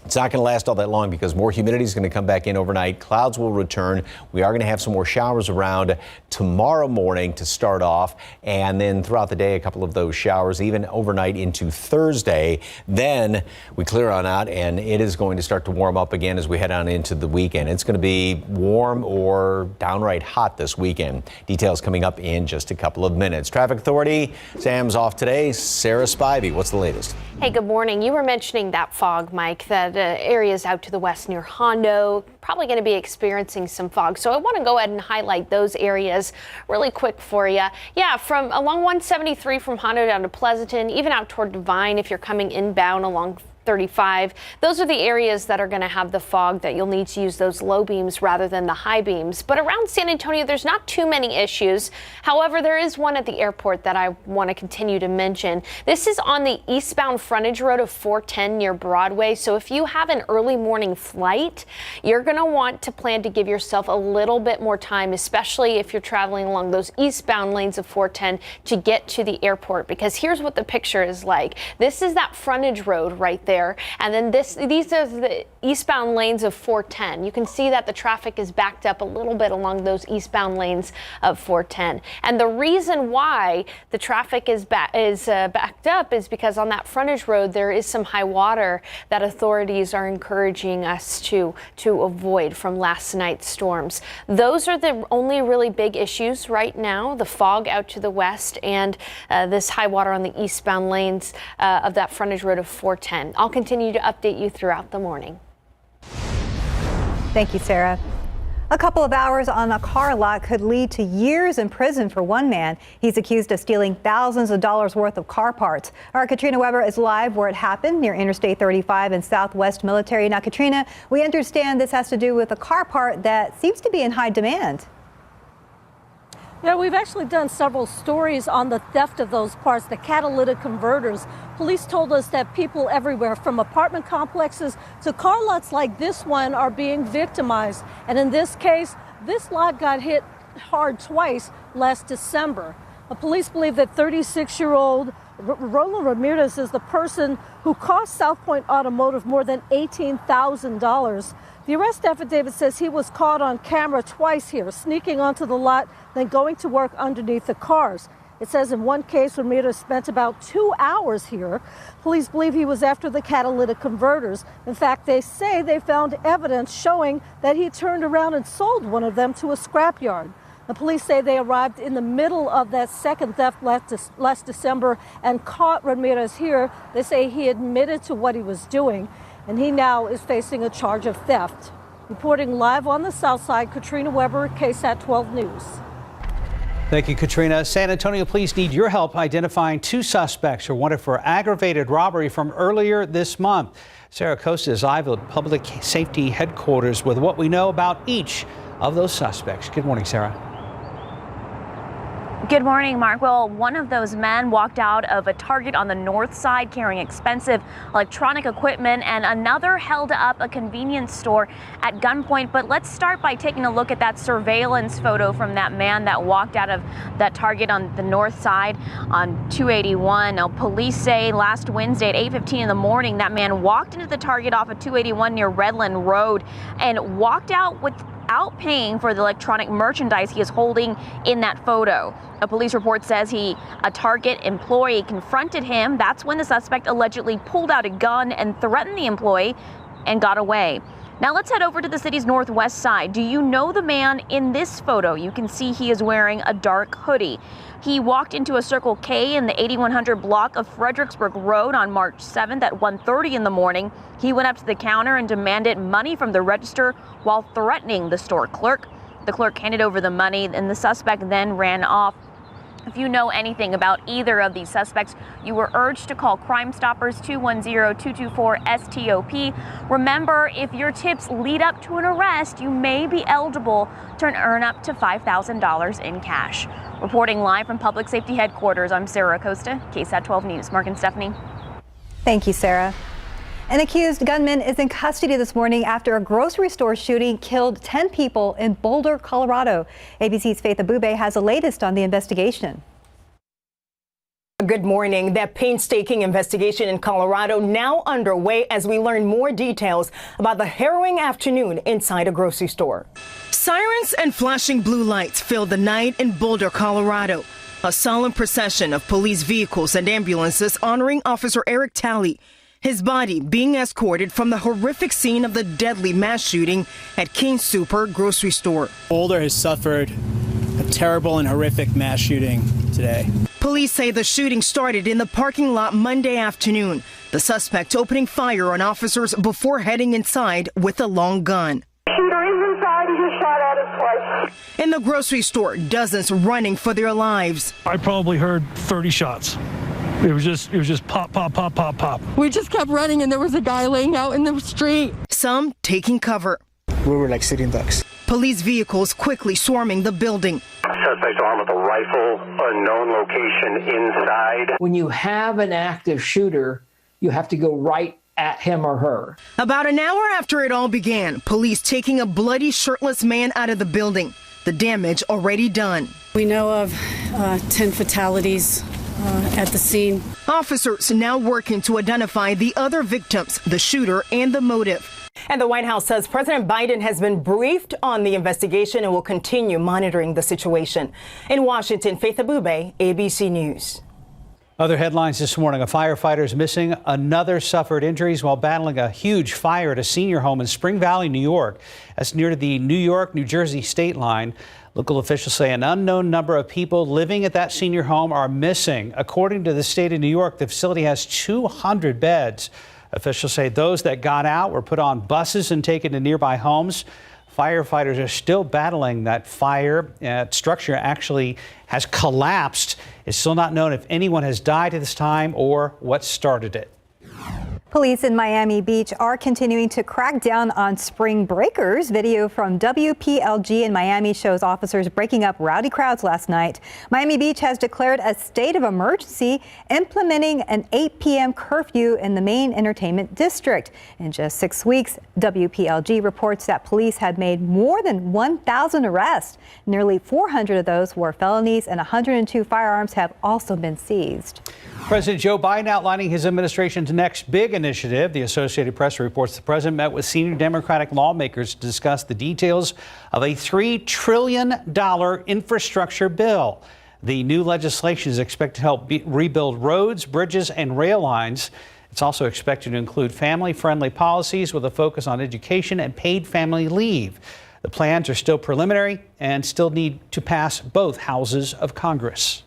it's not going to last all that long because more humidity is going to come back in overnight. Clouds will return. We are going to have some more showers around tomorrow morning to start off, and then throughout the day, a couple of those showers, even overnight into Thursday. Then we clear on out, and it is going to start to warm up again as we head on into the weekend. It's going to be warm or downright hot this weekend. Details coming up in just a couple of minutes. Traffic Authority, Sam's off today. Sarah Spivey, what's the latest? Hey, good morning. You were mentioning that fog, Mike, that areas out to the west near Hondo, probably going to be experiencing some fog. So I want to go ahead and highlight those areas really quick for you. Yeah, from along 173 from Hondo down to Pleasanton, even out toward Divine if you're coming inbound along 35. Those are the areas that are going to have the fog that you'll need to use those low beams rather than the high beams. But around San Antonio, there's not too many issues. However, there is one at the airport that I want to continue to mention. This is on the eastbound frontage road of 410 near Broadway. So if you have an early morning flight, you're going to want to plan to give yourself a little bit more time, especially if you're traveling along those eastbound lanes of 410 to get to the airport, because here's what the picture is like. This is that frontage road right there. And then these are the eastbound lanes of 410. You can see that the traffic is backed up a little bit along those eastbound lanes of 410. And the reason why the traffic is backed up is because on that frontage road there is some high water that authorities are encouraging us to avoid from last night's storms. Those are the only really big issues right now: the fog out to the west and this high water on the eastbound lanes of that frontage road of 410. I'll continue to update you throughout the morning. Thank you, Sarah. A couple of hours on a car lot could lead to years in prison for one man. He's accused of stealing thousands of dollars worth of car parts. Our Katrina Weber is live where it happened near Interstate 35 and Southwest Military. Now, Katrina, we understand this has to do with a car part that seems to be in high demand. Yeah, we've actually done several stories on the theft of those parts, the catalytic converters. Police told us that people everywhere, from apartment complexes to car lots like this one, are being victimized. And in this case, this lot got hit hard twice last December. Police believe that 36-year-old Rolo Ramirez is the person who cost South Point Automotive more than $18,000. The arrest affidavit says he was caught on camera twice here, sneaking onto the lot, then going to work underneath the cars. It says in one case, Ramirez spent about 2 hours here. Police believe he was after the catalytic converters. In fact, they say they found evidence showing that he turned around and sold one of them to a scrapyard. The police say they arrived in the middle of that second theft last December and caught Ramirez here. They say he admitted to what he was doing, and he now is facing a charge of theft. Reporting live on the south side, Katrina Weber, KSAT 12 News. Thank you, Katrina. San Antonio police need your help identifying 2 suspects who are wanted for aggravated robbery from earlier this month. Sarah Costa is live at Public Safety Headquarters with what we know about each of those suspects. Good morning, Sarah. Good morning, Mark. Well, one of those men walked out of a Target on the north side carrying expensive electronic equipment, and another held up a convenience store at gunpoint. But let's start by taking a look at that surveillance photo from that man that walked out of that Target on the north side on 281. Now, police say last Wednesday at 8:15 in the morning, that man walked into the Target off of 281 near Redland Road and walked out without paying for the electronic merchandise he is holding in that photo. A police report says a Target employee confronted him. That's when the suspect allegedly pulled out a gun and threatened the employee and got away. Now let's head over to the city's northwest side. Do you know the man in this photo? You can see he is wearing a dark hoodie. He walked into a Circle K in the 8100 block of Fredericksburg Road on March 7th at 1:30 in the morning. He went up to the counter and demanded money from the register while threatening the store clerk. The clerk handed over the money and the suspect then ran off. If you know anything about either of these suspects, you were urged to call Crime Stoppers 210-224-STOP. Remember, if your tips lead up to an arrest, you may be eligible to earn up to $5,000 in cash. Reporting live from Public Safety Headquarters, I'm Sarah Costa, KSAT 12 News. Mark and Stephanie. Thank you, Sarah. An accused gunman is in custody this morning after a grocery store shooting killed 10 people in Boulder, Colorado. ABC's Faith Abube has the latest on the investigation. Good morning. That painstaking investigation in Colorado now underway as we learn more details about the harrowing afternoon inside a grocery store. Sirens and flashing blue lights filled the night in Boulder, Colorado. A solemn procession of police vehicles and ambulances honoring Officer Eric Talley. His body being escorted from the horrific scene of the deadly mass shooting at King Super grocery store. Boulder has suffered a terrible and horrific mass shooting today. Police say the shooting started in the parking lot Monday afternoon. The suspect opening fire on officers before heading inside with a long gun. Shooter is inside. He just shot at us twice. In the grocery store, dozens running for their lives. I probably heard 30 shots. It was just pop, pop, pop, pop, pop. We just kept running and there was a guy laying out in the street. Some taking cover. We were like sitting ducks. Police vehicles quickly swarming the building. Suspect armed with a rifle, unknown location inside. When you have an active shooter, you have to go right at him or her. About an hour after it all began, police taking a bloody, shirtless man out of the building. The damage already done. We know of 10 fatalities at the scene. Officers now working to identify the other victims, the shooter, and the motive. And the White House says President Biden has been briefed on the investigation and will continue monitoring the situation. In Washington, Faith Abube, ABC News. Other headlines this morning. A firefighter is missing. Another suffered injuries while battling a huge fire at a senior home in Spring Valley, New York. That's near the New York-New Jersey state line. Local officials say an unknown number of people living at that senior home are missing. According to the state of New York, the facility has 200 beds. Officials say those that got out were put on buses and taken to nearby homes. Firefighters are still battling that fire. Structure actually has collapsed. It's still not known if anyone has died at this time or what started it. Police in Miami Beach are continuing to crack down on spring breakers. Video from WPLG in Miami shows officers breaking up rowdy crowds last night. Miami Beach has declared a state of emergency, implementing an 8 p.m. curfew in the main entertainment district. In just 6 weeks, WPLG reports that police had made more than 1,000 arrests. Nearly 400 of those were felonies, and 102 firearms have also been seized. President Joe Biden outlining his administration's next big initiative. The Associated Press reports the president met with senior Democratic lawmakers to discuss the details of a $3 trillion infrastructure bill. The new legislation is expected to help rebuild roads, bridges, and rail lines. It's also expected to include family-friendly policies with a focus on education and paid family leave. The plans are still preliminary and still need to pass both houses of Congress.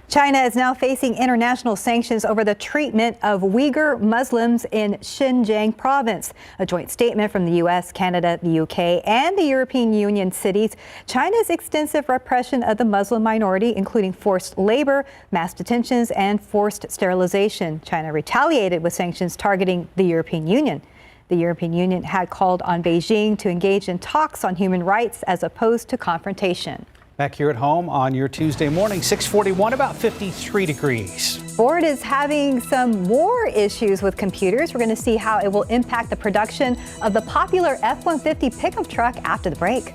China is now facing international sanctions over the treatment of Uyghur Muslims in Xinjiang province. A joint statement from the U.S., Canada, the U.K., and the European Union cites China's extensive repression of the Muslim minority, including forced labor, mass detentions, and forced sterilization. China retaliated with sanctions targeting the European Union. The European Union had called on Beijing to engage in talks on human rights as opposed to confrontation. Back here at home on your Tuesday morning, 641, about 53 degrees. Ford is having some more issues with computers. We're going to see how it will impact the production of the popular F-150 pickup truck after the break.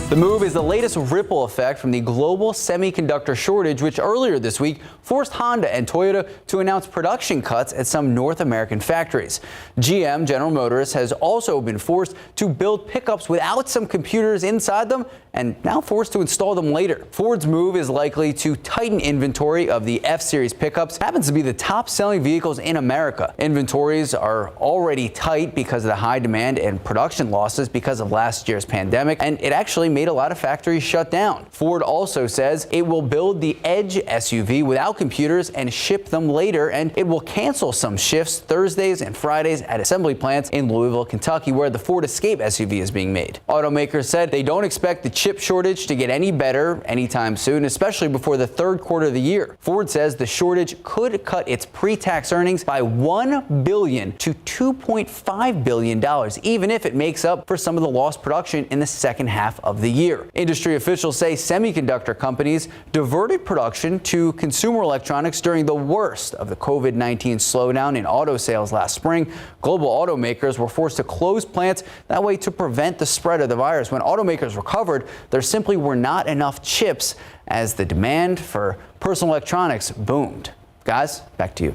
The move is the latest ripple effect from the global semiconductor shortage, which earlier this week forced Honda and Toyota to announce production cuts at some North American factories. GM, General Motors, has also been forced to build pickups without some computers inside them and now forced to install them later. Ford's move is likely to tighten inventory of the F-Series pickups. It happens to be the top-selling vehicles in America. Inventories are already tight because of the high demand and production losses because of last year's pandemic, and it actually made a lot of factories shut down. Ford also says it will build the Edge SUV without computers and ship them later, and it will cancel some shifts Thursdays and Fridays at assembly plants in Louisville, Kentucky, where the Ford Escape SUV is being made. Automakers said they don't expect the chip shortage to get any better anytime soon, especially before the third quarter of the year. Ford says the shortage could cut its pre-tax earnings by $1 billion to $2.5 billion, even if it makes up for some of the lost production in the second half of the year. Industry officials say semiconductor companies diverted production to consumer electronics during the worst of the COVID-19 slowdown in auto sales last spring. Global automakers were forced to close plants that way to prevent the spread of the virus. When automakers recovered, there simply were not enough chips as the demand for personal electronics boomed. Guys, back to you.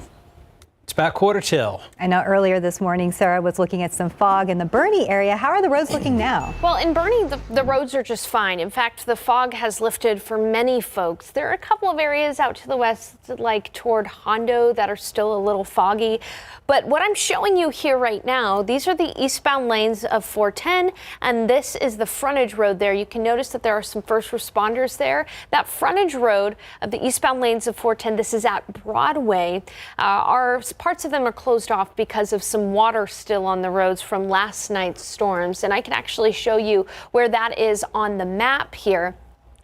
It's about quarter till. I know earlier this morning, Sarah was looking at some fog in the Bernie area. How are the roads looking now? Well, in Bernie, the roads are just fine. In fact, the fog has lifted for many folks. There are a couple of areas out to the west, like toward Hondo, that are still a little foggy. But what I'm showing you here right now, these are the eastbound lanes of 410, and this is the frontage road there. You can notice that there are some first responders there. That frontage road of the eastbound lanes of 410, this is at Broadway, parts of them are closed off because of some water still on the roads from last night's storms. And I can actually show you where that is on the map here.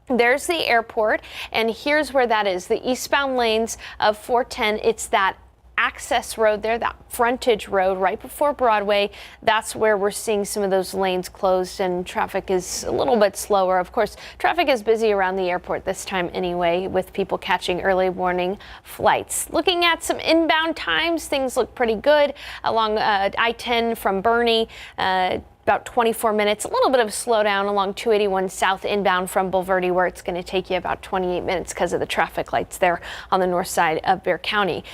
There's the airport, and here's where that is, the eastbound lanes of 410. It's that access road there, that frontage road right before Broadway. That's where we're seeing some of those lanes closed and traffic is a little bit slower. Of course, traffic is busy around the airport this time anyway, with people catching early morning flights. Looking at some inbound times, things look pretty good along I-10 from Bernie. About 24 minutes, a little bit of a slowdown along 281 south inbound from Bulverde, where it's going to take you about 28 minutes because of the traffic lights there on the north side of Bexar County.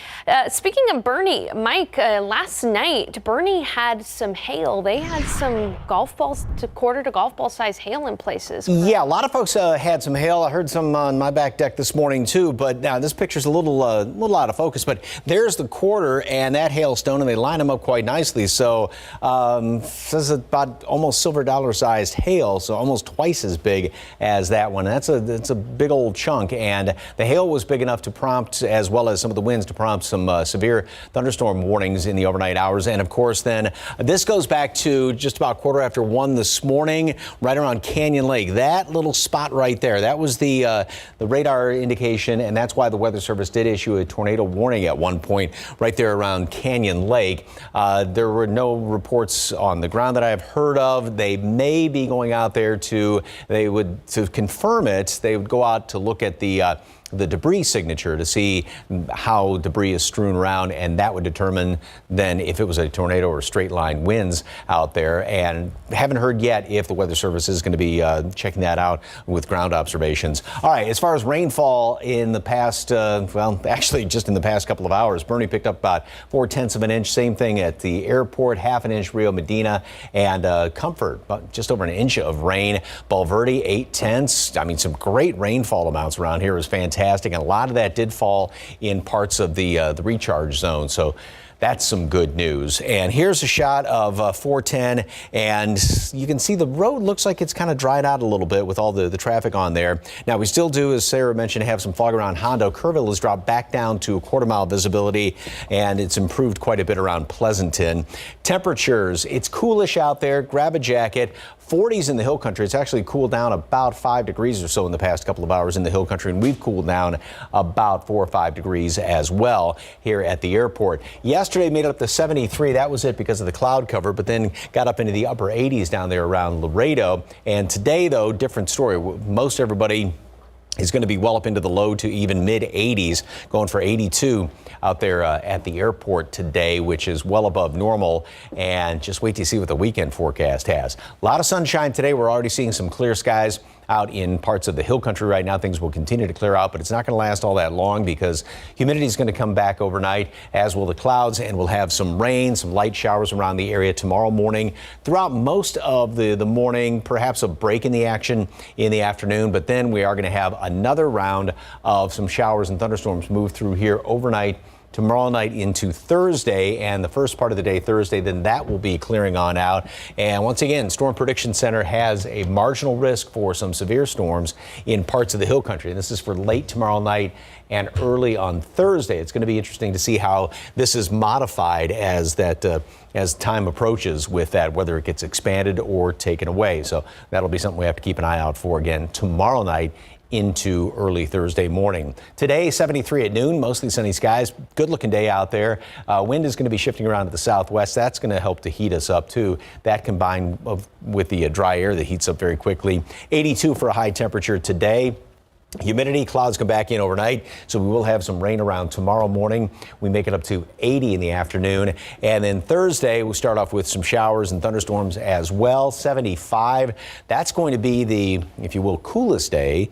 Speaking of Bernie, Mike, last night, Bernie had some hail. They had some golf balls to quarter to golf ball size hail in places. Yeah, a lot of folks had some hail. I heard some on my back deck this morning, too. But now this picture's a little out of focus. But there's the quarter and that hailstone, and they line them up quite nicely. So this is about almost silver dollar sized hail, so almost twice as big as that one. That's a big old chunk, and the hail was big enough to prompt, as well as some of the winds, to prompt some severe thunderstorm warnings in the overnight hours. And of course, then this goes back to just about 1:15 this morning, right around Canyon Lake. That little spot right there, that was the radar indication, and that's why the Weather Service did issue a tornado warning at one point right there around Canyon Lake. There were no reports on the ground that I have heard of. They may be going out there to confirm it. They would go out to look at the debris signature to see how debris is strewn around, and that would determine then if it was a tornado or straight line winds out there. And haven't heard yet if the Weather Service is going to be checking that out with ground observations. All right, as far as rainfall in the past, actually just in the past couple of hours, Bernie picked up about 0.4 of an inch. Same thing at the airport, 1/2 inch Rio Medina, and Comfort, about just over an inch of rain. Bulverde, 0.8. I mean, some great rainfall amounts around here. It was fantastic. And a lot of that did fall in parts of the recharge zone. So That's some good news. And here's a shot of 410, and you can see the road looks like it's kind of dried out a little bit with all the traffic on there. Now, we still do, as Sarah mentioned, have some fog around Hondo. Kerrville has dropped back down to a quarter-mile visibility, and it's improved quite a bit around Pleasanton. Temperatures, it's coolish out there. Grab a jacket. 40s in the hill country. It's actually cooled down about 5 degrees or so in the past couple of hours in the hill country, and we've cooled down about 4 or 5 degrees as well here at the airport. Yesterday made it up to 73. That was it because of the cloud cover, but then got up into the upper 80s down there around Laredo. And today, though, different story. Most everybody is going to be well up into the low to even mid 80s, going for 82 out there at the airport today, which is well above normal. And just wait to see what the weekend forecast has. A lot of sunshine today. We're already seeing some clear skies out in parts of the hill country right now. Things will continue to clear out, but it's not going to last all that long because humidity is going to come back overnight, as will the clouds, and we'll have some rain, some light showers around the area tomorrow morning. Throughout most of the morning, perhaps a break in the action in the afternoon, but then we are going to have another round of some showers and thunderstorms move through here overnight, tomorrow night into Thursday, and the first part of the day Thursday, then that will be clearing on out. And once again, Storm Prediction Center has a marginal risk for some severe storms in parts of the hill country. And this is for late tomorrow night and early on Thursday. It's going to be interesting to see how this is modified as time approaches with that, whether it gets expanded or taken away. So that'll be something we have to keep an eye out for again tomorrow night into early Thursday morning. Today, 73 at noon, mostly sunny skies. Good looking day out there. Wind is going to be shifting around to the southwest. That's going to help to heat us up too. That combined with the dry air that heats up very quickly. 82 for a high temperature today. Humidity, clouds come back in overnight, so we will have some rain around tomorrow morning. We make it up to 80 in the afternoon. And then Thursday, we'll start off with some showers and thunderstorms as well. 75. That's going to be the, if you will, coolest day.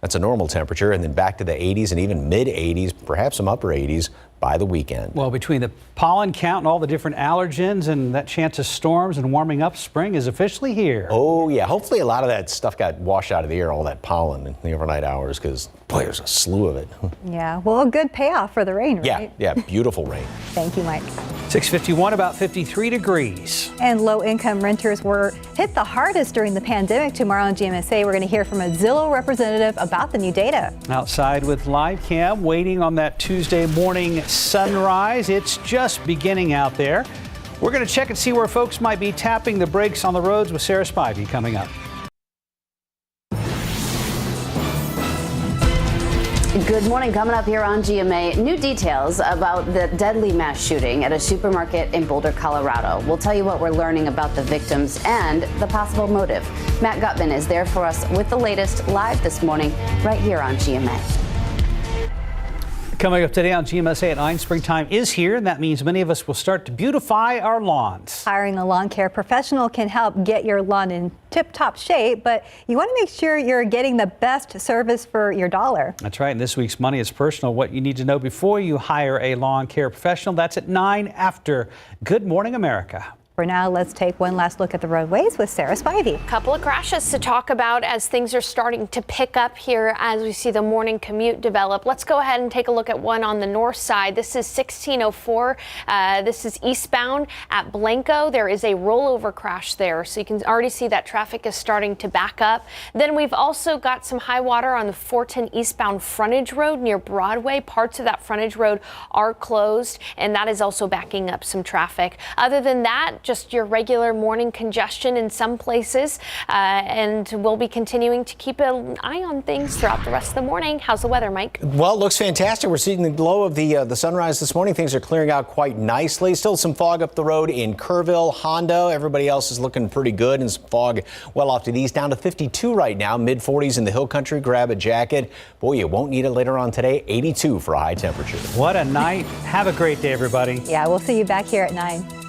That's a normal temperature, and then back to the 80s and even mid 80s, perhaps some upper 80s by the weekend. Well, between the pollen count and all the different allergens and that chance of storms and warming up, spring is officially here. Oh, yeah. Hopefully a lot of that stuff got washed out of the air, all that pollen in the overnight hours, because, boy, there's a slew of it. Yeah, well, a good payoff for the rain, right? Yeah, beautiful rain. Thank you, Mike. 6:51, about 53 degrees. And low-income renters were hit the hardest during the pandemic. Tomorrow on GMSA, we're going to hear from a Zillow representative about the new data. Outside with live cam, waiting on that Tuesday morning sunrise. It's just beginning out there. We're going to check and see where folks might be tapping the brakes on the roads with Sarah Spivey coming up. Good morning. Coming up here on GMA, new details about the deadly mass shooting at a supermarket in Boulder, Colorado. We'll tell you what we're learning about the victims and the possible motive. Matt Gutman is there for us with the latest live this morning right here on GMA. Coming up today on GMSA at 9, springtime is here, and that means many of us will start to beautify our lawns. Hiring a lawn care professional can help get your lawn in tip-top shape, but you want to make sure you're getting the best service for your dollar. That's right, and this week's Money is Personal, what you need to know before you hire a lawn care professional. That's at 9 after Good Morning America. For now, let's take one last look at the roadways with Sarah Spivey. A couple of crashes to talk about as things are starting to pick up here as we see the morning commute develop. Let's go ahead and take a look at one on the north side. This is 1604. This is eastbound at Blanco. There is a rollover crash there, so you can already see that traffic is starting to back up. Then we've also got some high water on the 410 eastbound frontage road near Broadway. Parts of that frontage road are closed, and that is also backing up some traffic. Other than that, just your regular morning congestion in some places, and we'll be continuing to keep an eye on things throughout the rest of the morning. How's the weather, Mike? Well, it looks fantastic. We're seeing the glow of the sunrise this morning. Things are clearing out quite nicely. Still some fog up the road in Kerrville, Hondo. Everybody else is looking pretty good, and some fog well off to these. Down to 52 right now, mid 40s in the hill country. Grab a jacket. Boy, you won't need it later on today. 82 for a high temperature. What a night. Have a great day, everybody. Yeah, we'll see you back here at 9.